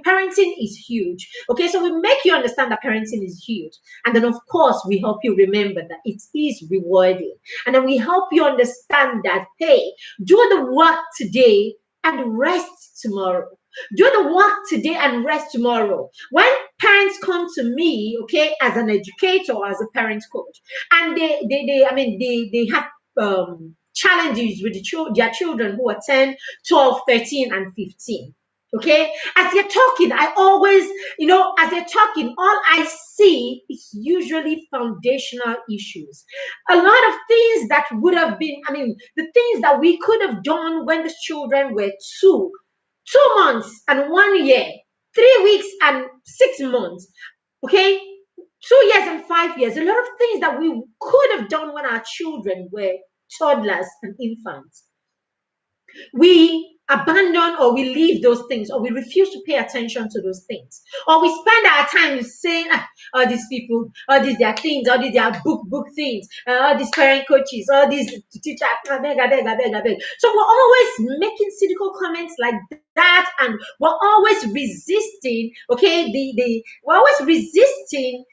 Speaker 1: Parenting is huge. Okay, so we make you understand that parenting is huge, and then of course we help you remember that it is rewarding, and then we help you understand that, hey, do the work today and rest tomorrow. Do the work today and rest tomorrow. When parents come to me, okay, as an educator or as a parent coach, and they have challenges with their children who are 10, 12, 13, and 15. Okay, as they're talking, I always, as they're talking, all I see is usually foundational issues. A lot of things that would have been, the things that we could have done when the children were 2 months and 1 year, 3 weeks and 6 months, okay, 2 years and 5 years, a lot of things that we could have done when our children were toddlers and infants, we abandon or we leave those things, or we refuse to pay attention to those things, or we spend our time saying, all these people, all these their things, all these their book things, all these parent coaches, all these teachers, I beg. So we're always making cynical comments like that, and we're always resisting, okay, we're always resisting,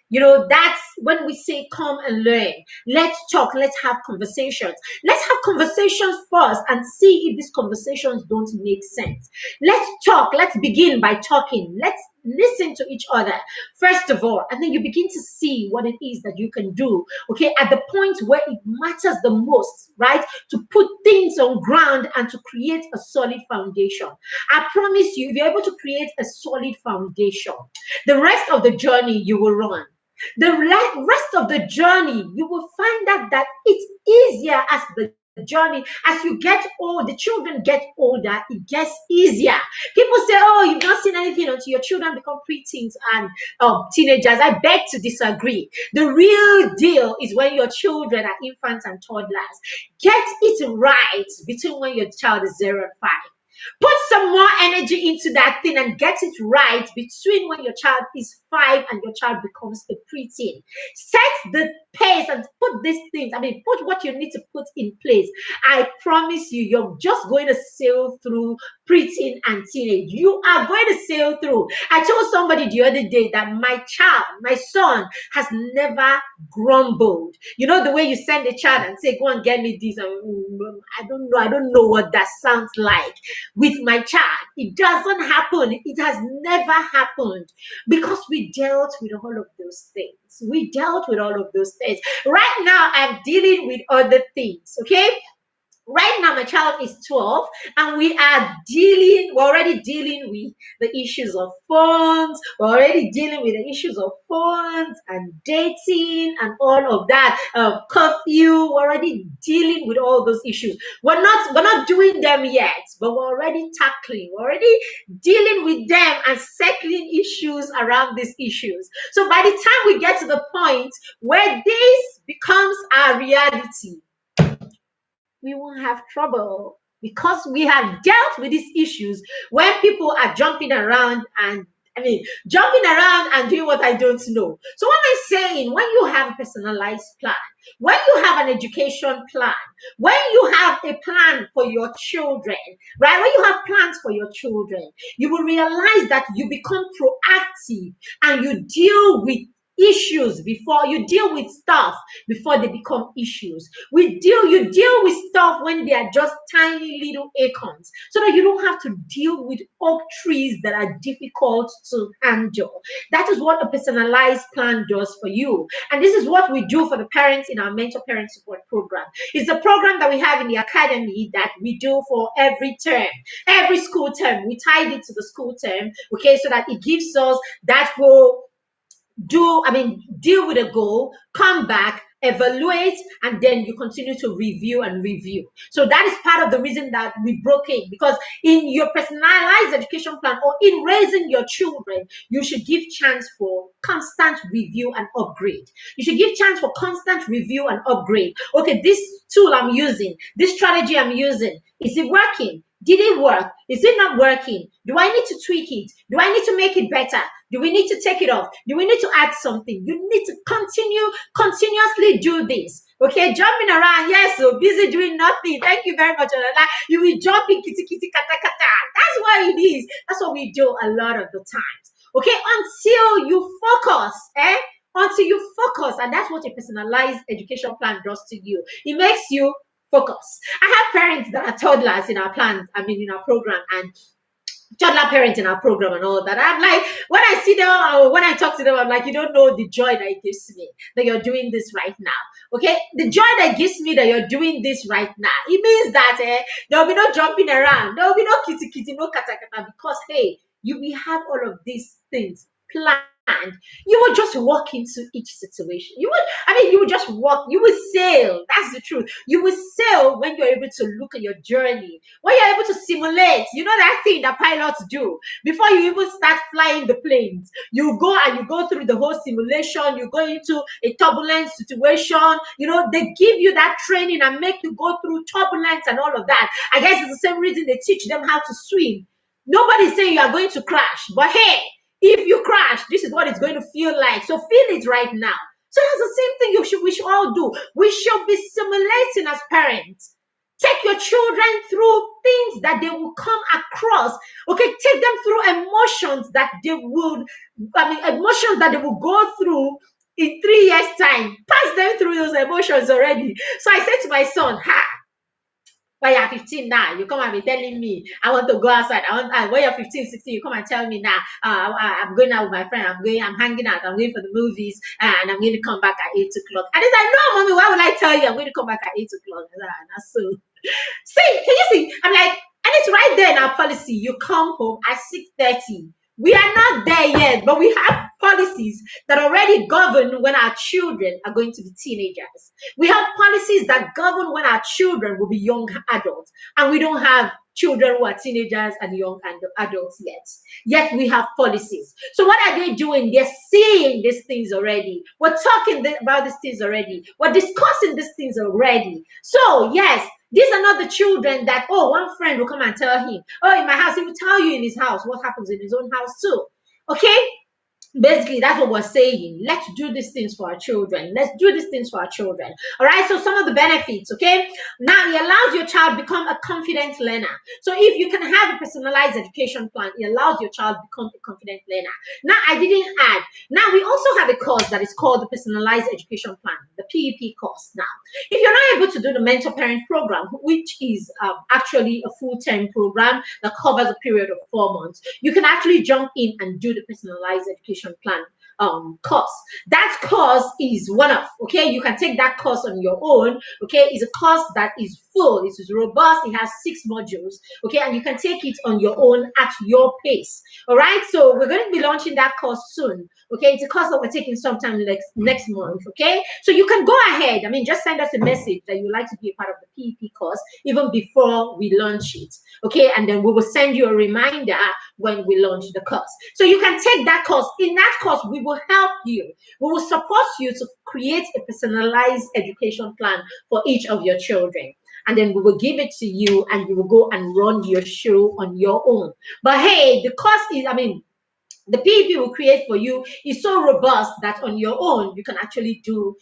Speaker 1: that's when we say come and learn, let's talk, let's have conversations. Let's have conversations first and see if these conversations don't make sense. Let's talk. Let's begin by talking. Let's listen to each other, first of all, and then you begin to see what it is that you can do, okay, at the point where it matters the most, right? To put things on ground and to create a solid foundation. I promise you, if you're able to create a solid foundation, the rest of the journey you will run. The rest of the journey, you will find out that it's easier as the journey, as you get old, the children get older, it gets easier. People say, oh, you've not seen anything until your children become preteens and teenagers. I beg to disagree. The real deal is when your children are infants and toddlers. Get it right between when your child is 0 and 5. Put some more energy into that thing and get it right between when your child is 5 and your child becomes a preteen. Set the pace and put these things, put what you need to put in place. I promise you, you're just going to sail through preteen and teenage. You are going to sail through. I told somebody the other day that my son, has never grumbled. You know the way you send a child and say, go and get me this. I don't know what that sounds like. With my child, it doesn't happen. It has never happened because we dealt with all of those things. We dealt with all of those things. Right now, I'm dealing with other things. Okay. Right now, my child is 12, and we're already dealing with the issues of phones. We're already dealing with the issues of phones and dating and all of that. Curfew. We're already dealing with all those issues. We're not doing them yet, but we're already tackling. We're already dealing with them and settling issues around these issues. So by the time we get to the point where this becomes our reality, we won't have trouble because we have dealt with these issues when people are jumping around and doing what I don't know. So what am I saying? When you have a personalized plan, when you have an education plan, when you have a plan for your children, right? When you have plans for your children, you will realize that you become proactive and you deal with issues before you deal with stuff before they become issues. You deal with stuff when they are just tiny little acorns, so that you don't have to deal with oak trees that are difficult to handle. That is what a personalized plan does for you. And this is what we do for the parents in our mentor parent support program. It's a program that we have in the academy that we do for every term, every school term. We tied it to the school term, okay, so that it gives us that whole deal with a goal, come back, evaluate, and then you continue to review and review. So that is part of the reason that we broke it, because in your personalized education plan or in raising your children, you should give chance for constant review and upgrade. You should give chance for constant review and upgrade. Okay, this tool I'm using, this strategy I'm using, is it working? Did it work? Is it not working? Do I need to tweak it? Do I need to make it better? Do we need to take it off? Do we need to add something? You need to continuously do this. Okay, jumping around, yes, so busy doing nothing. Thank you very much, Olala. You will jump in kitty kitty kata kata. That's what it is. That's what we do a lot of the times. Okay, until you focus, until you focus, and that's what a personalized education plan does to you. It makes you focus. I have parents that are toddlers in our plans, in our program, and toddler parents in our program and all that. I'm like, when I see them or when I talk to them, I'm like, you don't know the joy that it gives me that you're doing this right now. Okay, the joy that gives me that you're doing this right now. It means that there'll be no jumping around, there'll be no kitty kitty, no kata kata, because hey, we have all of these things planned. You will just walk into each situation. You will just walk, you will sail. That's the truth. You will sail when you're able to look at your journey, when you're able to simulate, that thing that pilots do before you even start flying the planes. You go and you go through the whole simulation, you go into a turbulent situation, they give you that training and make you go through turbulence and all of that. I guess it's the same reason they teach them how to swim. Nobody's saying you are going to crash, but hey, if you crash, this is what it's going to feel like. So feel it right now. So that's the same thing we should all do. We should be simulating as parents. Take your children through things that they will come across. Okay, take them through emotions that they will go through in 3 years' time. Pass them through those emotions already. So I said to my son, when you're 15 now, you come and be telling me, I want to go outside. When you're 15, 16, you come and tell me now, I'm going out with my friend. I'm hanging out. I'm going for the movies, and I'm going to come back at 8 o'clock. And he's like, no, mommy, why would I tell you I'm going to come back at 8 o'clock? That's so. See, can you see? I'm like, and it's right there in our policy. You come home at 6:30. We are not there yet, but we have policies that already govern when our children are going to be teenagers. We have policies that govern when our children will be young adults, and we don't have children who are teenagers and young adults yet. Yet we have policies. So what are they doing? They're seeing these things already. We're talking about these things already. We're discussing these things already. So yes, these are not the children that, one friend will come and tell him, in my house, he will tell you in his house what happens in his own house too. Okay? Basically, that's what we're saying. Let's do these things for our children. Let's do these things for our children. All right. So some of the benefits. Okay. Now it allows your child become a confident learner. So if you can have a personalized education plan, it allows your child become a confident learner. Now I didn't add. Now we also have a course that is called the Personalized Education Plan, the PEP course. Now, if you're not able to do the mentor parent program, which is actually a full-term program that covers a period of 4 months, you can actually jump in and do the personalized education plan course. That course is one-off. Okay, you can take that course on your own. Okay, it's a course that is full, it is robust, it has 6 modules. Okay, and you can take it on your own at your pace. All right, so we're going to be launching that course soon. Okay, it's a course that we're taking sometime next month. Okay, so you can go ahead. Just send us a message that you'd like to be a part of the PEP course even before we launch it. Okay, and then we will send you a reminder when we launch the course. So you can take that course. In that course, we will help you. We will support you to create a personalized education plan for each of your children. And then we will give it to you and you will go and run your show on your own. But hey, the course is, the PEP will create for you is so robust that on your own you can actually do,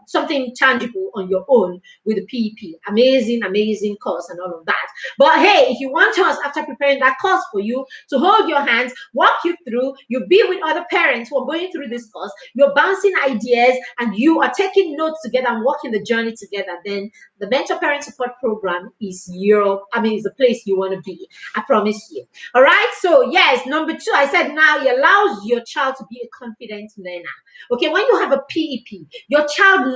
Speaker 1: something tangible on your own with the PEP. Amazing course and all of that. But hey, if you want us, after preparing that course for you, to hold your hands, walk you through, you'll be with other parents who are going through this course, you're bouncing ideas and you are taking notes together and walking the journey together, then the Mentor Parent Support Program is is the place you want to be. I promise you. All right. So yes, number 2, I said now it allows your child to be a confident learner. Okay, when you have a PEP, your child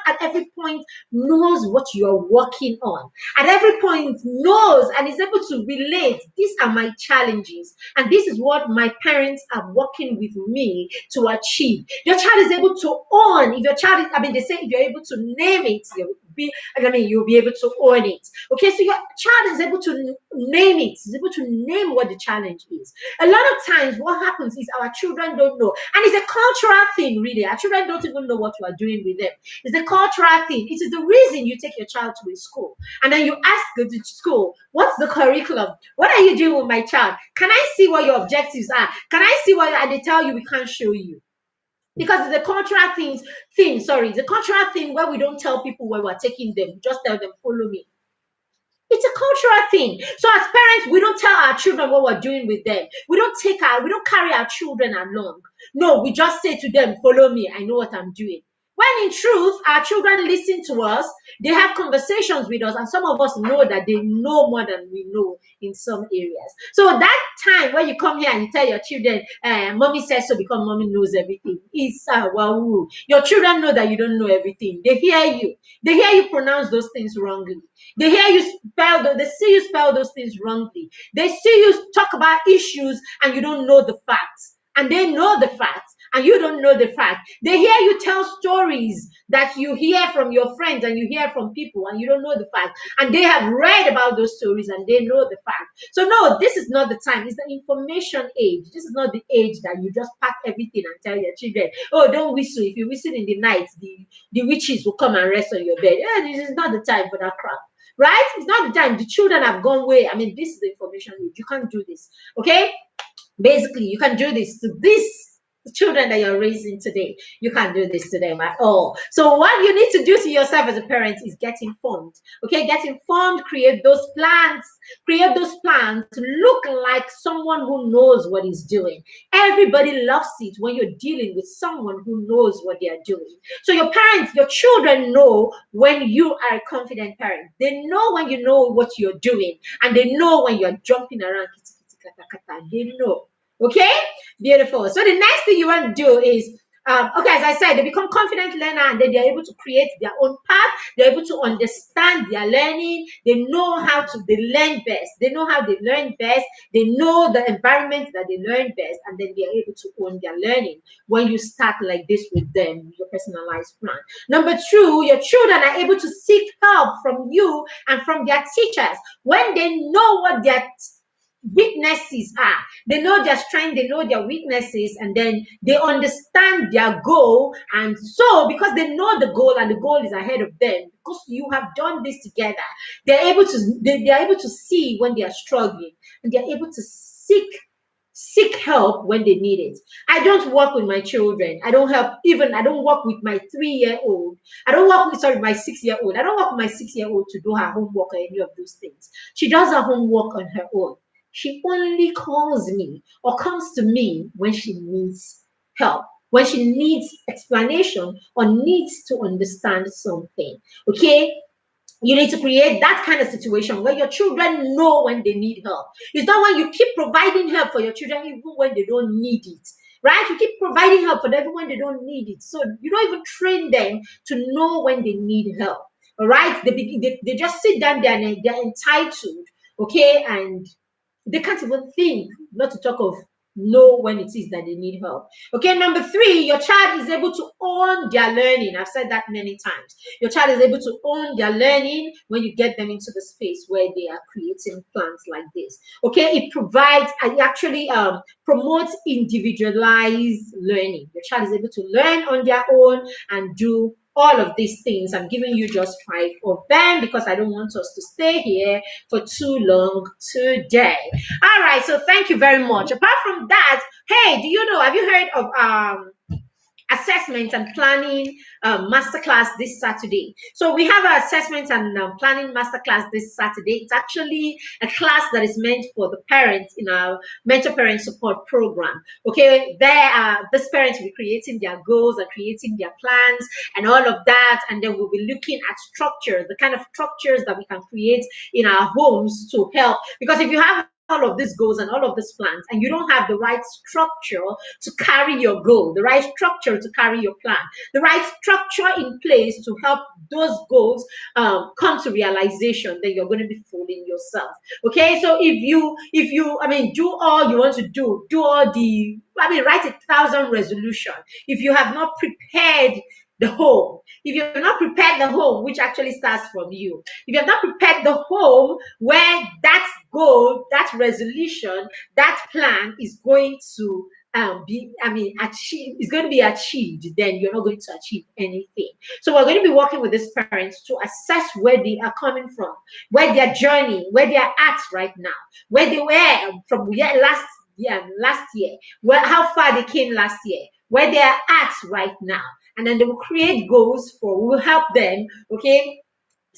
Speaker 1: at every point knows what you are working on. At every point knows and is able to relate. These are my challenges, and this is what my parents are working with me to achieve. Your child is able to own. If your child is, they say if you're able to name it, you'll be able to own it. Okay, so your child is able to name it, is able to name what the challenge is. A lot of times what happens is our children don't know, and it's a cultural thing, really. Our children don't even know what you are doing with them. It's a cultural thing. It is the reason you take your child to a school and then you ask the school, what's the curriculum? What are you doing with my child? Can I see what your objectives are? Can I see what, and they tell you we can't show you. Because it's a cultural thing, it's a cultural thing where we don't tell people where we're taking them. We just tell them, follow me. It's a cultural thing. So as parents, we don't tell our children what we're doing with them. We don't carry our children along. No, we just say to them, follow me. I know what I'm doing. When in truth, our children listen to us, they have conversations with us, and some of us know that they know more than we know in some areas. So that time when you come here and you tell your children, mommy says so because mommy knows everything, it's wow. Your children know that you don't know everything. They hear you. They hear you pronounce those things wrongly. They hear you they see you spell those things wrongly. They see you talk about issues and you don't know the facts. And they know the facts and you don't know the fact. They hear you tell stories that you hear from your friends and you hear from people and you don't know the fact. And they have read about those stories and they know the fact. So no, this is not the time. It's the information age. This is not the age that you just pack everything and tell your children, oh, don't whistle. If you whistle in the night, the witches will come and rest on your bed. Yeah, this is not the time for that crap. Right? It's not the time. The children have gone way. I mean, this is the information age. You can't do this. Okay? Basically, you can do this to these children that you're raising today. You can't do this to them at all. So what you need to do to yourself as a parent is get informed. Okay, get informed, create those plans to look like someone who knows what he's doing. Everybody loves it when you're dealing with someone who knows what they are doing. So your parents, your children know when you are a confident parent. They know when you know what you're doing, and they know when you're jumping around. They know. Okay, beautiful. So the next thing you want to do is, okay, as I said, they become confident learner and then they're able to create their own path. They're able to understand their learning. They know how to, they learn best. They know how they learn best. They know the environment that they learn best, and then they're able to own their learning when you start like this with them, your personalized plan. Number two, your children are able to seek help from you and from their teachers when they know what their weaknesses are. They know their strength, they know their weaknesses, and then they understand their goal. And so because they know the goal and the goal is ahead of them, because you have done this together, they're able to they're able to see when they are struggling, and they're able to seek help when they need it. I don't work with my children. I don't help, even I don't work with my 3-year-old. I don't work with, sorry, my 6-year-old. I don't work with my 6-year-old to do her homework or any of those things. She does her homework on her own. She only calls me or comes to me when she needs help, when she needs explanation or needs to understand something. Okay? You need to create that kind of situation where your children know when they need help. It's not when you keep providing help for your children even when they don't need it. Right? You keep providing help for them when they don't need it. So you don't even train them to know when they need help. All right? They just sit down there and they're entitled. Okay? And they can't even think, not to talk of know when it is that they need help. Okay, number three, your child is able to own their learning. I've said that many times. Your child is able to own their learning when you get them into the space where they are creating plans like this. Okay, it provides, it actually promotes individualized learning. Your child is able to learn on their own and do all of these things. I'm giving you just 5 of them because I don't want us to stay here for too long today. All right, so thank you very much. Apart from that, hey, do you know, have you heard of assessment and planning masterclass this Saturday? So we have an assessment and planning masterclass this Saturday. It's actually a class that is meant for the parents in our mentor parent support program. Okay, these parents will be creating their goals and creating their plans and all of that, and then we'll be looking at structures, the kind of structures that we can create in our homes to help. Because if you have all of these goals and all of these plans, and you don't have the right structure to carry your goal, the right structure to carry your plan, the right structure in place to help those goals come to realization, then you're going to be fooling yourself. Okay, so if you, I mean, do all you want to do all the, I mean, write 1,000 resolution. If you have not prepared the home, if you've not prepared the home, which actually starts from you, if you have not prepared the home where that goal, that resolution, that plan is going to achieve, is going to be achieved, then you're not going to achieve anything. So we're going to be working with these parents to assess where they are coming from, where they're journeying, where they are at right now, where they were from last year, where how far they came last year, where they are at right now. And then they will create goals we will help them, okay,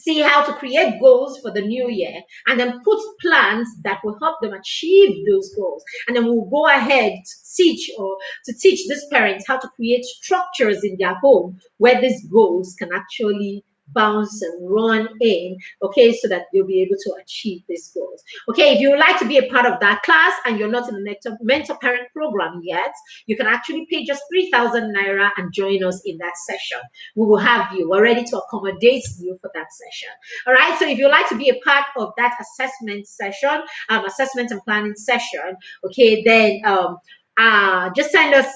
Speaker 1: see how to create goals for the new year, and then put plans that will help them achieve those goals. And then we'll go ahead to teach these parents how to create structures in their home where these goals can actually bounce and run in, okay, so that you'll be able to achieve these goals. Okay, if you would like to be a part of that class and you're not in the mentor parent program yet, you can actually pay just 3,000 naira and join us in that session. We will have you, we're ready to accommodate you for that session. All right, so if you'd like to be a part of that assessment session, assessment and planning session, okay, then just send us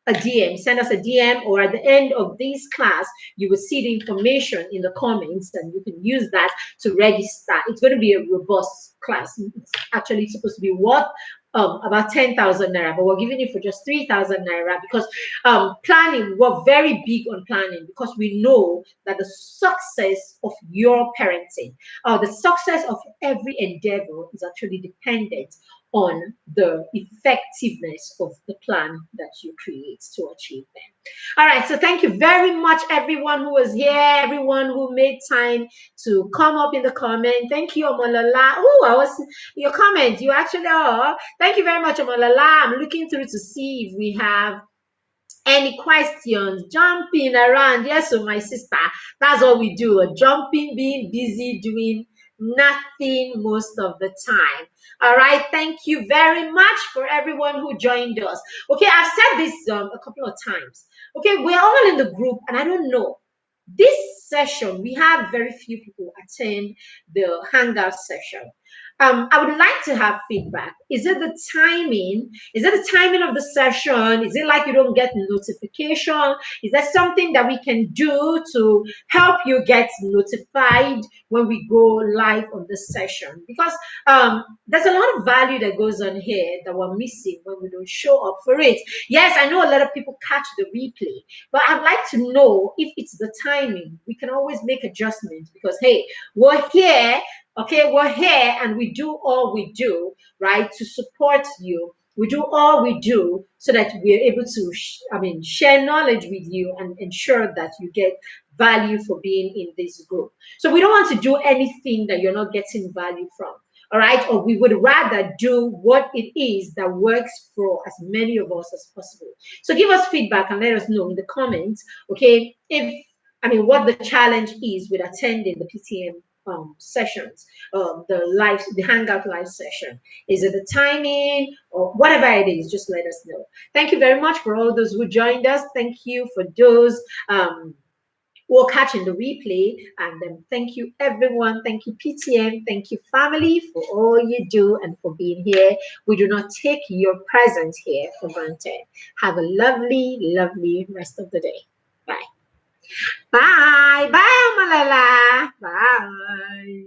Speaker 1: a DM, or at the end of this class, you will see the information in the comments and you can use that to register. It's going to be a robust class. It's actually supposed to be worth about 10,000 naira, but we're giving it for just 3,000 naira because planning, we're very big on planning because we know that the success of your parenting, the success of every endeavor is actually dependent on the effectiveness of the plan that you create to achieve them. All right, so thank you very much, everyone who was here, everyone who made time to come up in the comment. Thank you, Omolala. Oh, I was your comment. You actually are. Thank you very much, Omolala. I'm looking through to see if we have any questions, jumping around. Yes, so my sister, that's what we do. Jumping, being busy, doing nothing most of the time. All right, thank you very much for everyone who joined us. Okay, I've said this a couple of times. Okay, we're all in the group, and I don't know. This session, we have very few people attend the hangout session. I would like to have feedback. Is it the timing? Is it the timing of the session? Is it like you don't get notification? Is there something that we can do to help you get notified when we go live on the session? Because there's a lot of value that goes on here that we're missing when we don't show up for it. Yes, I know a lot of people catch the replay, but I'd like to know if it's the timing. We can always make adjustments because, hey, we're here. Okay, we're here and we do all we do, right, to support you. We do all we do so that we're able to, share knowledge with you and ensure that you get value for being in this group. So we don't want to do anything that you're not getting value from. All right, or we would rather do what it is that works for as many of us as possible. So give us feedback and let us know in the comments, okay, if what the challenge is with attending the PTM sessions, the hangout live session. Is it the timing or whatever it is? Just let us know. Thank you very much for all those who joined us. Thank you for those who are catching the replay, and thank you everyone. Thank you PTM. Thank you family for all you do and for being here. We do not take your presence here for granted. Have a lovely, lovely rest of the day. Bye. Bye. Bye, Malala. Bye.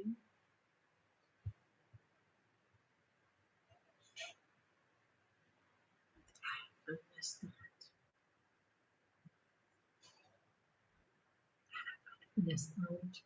Speaker 1: Understand.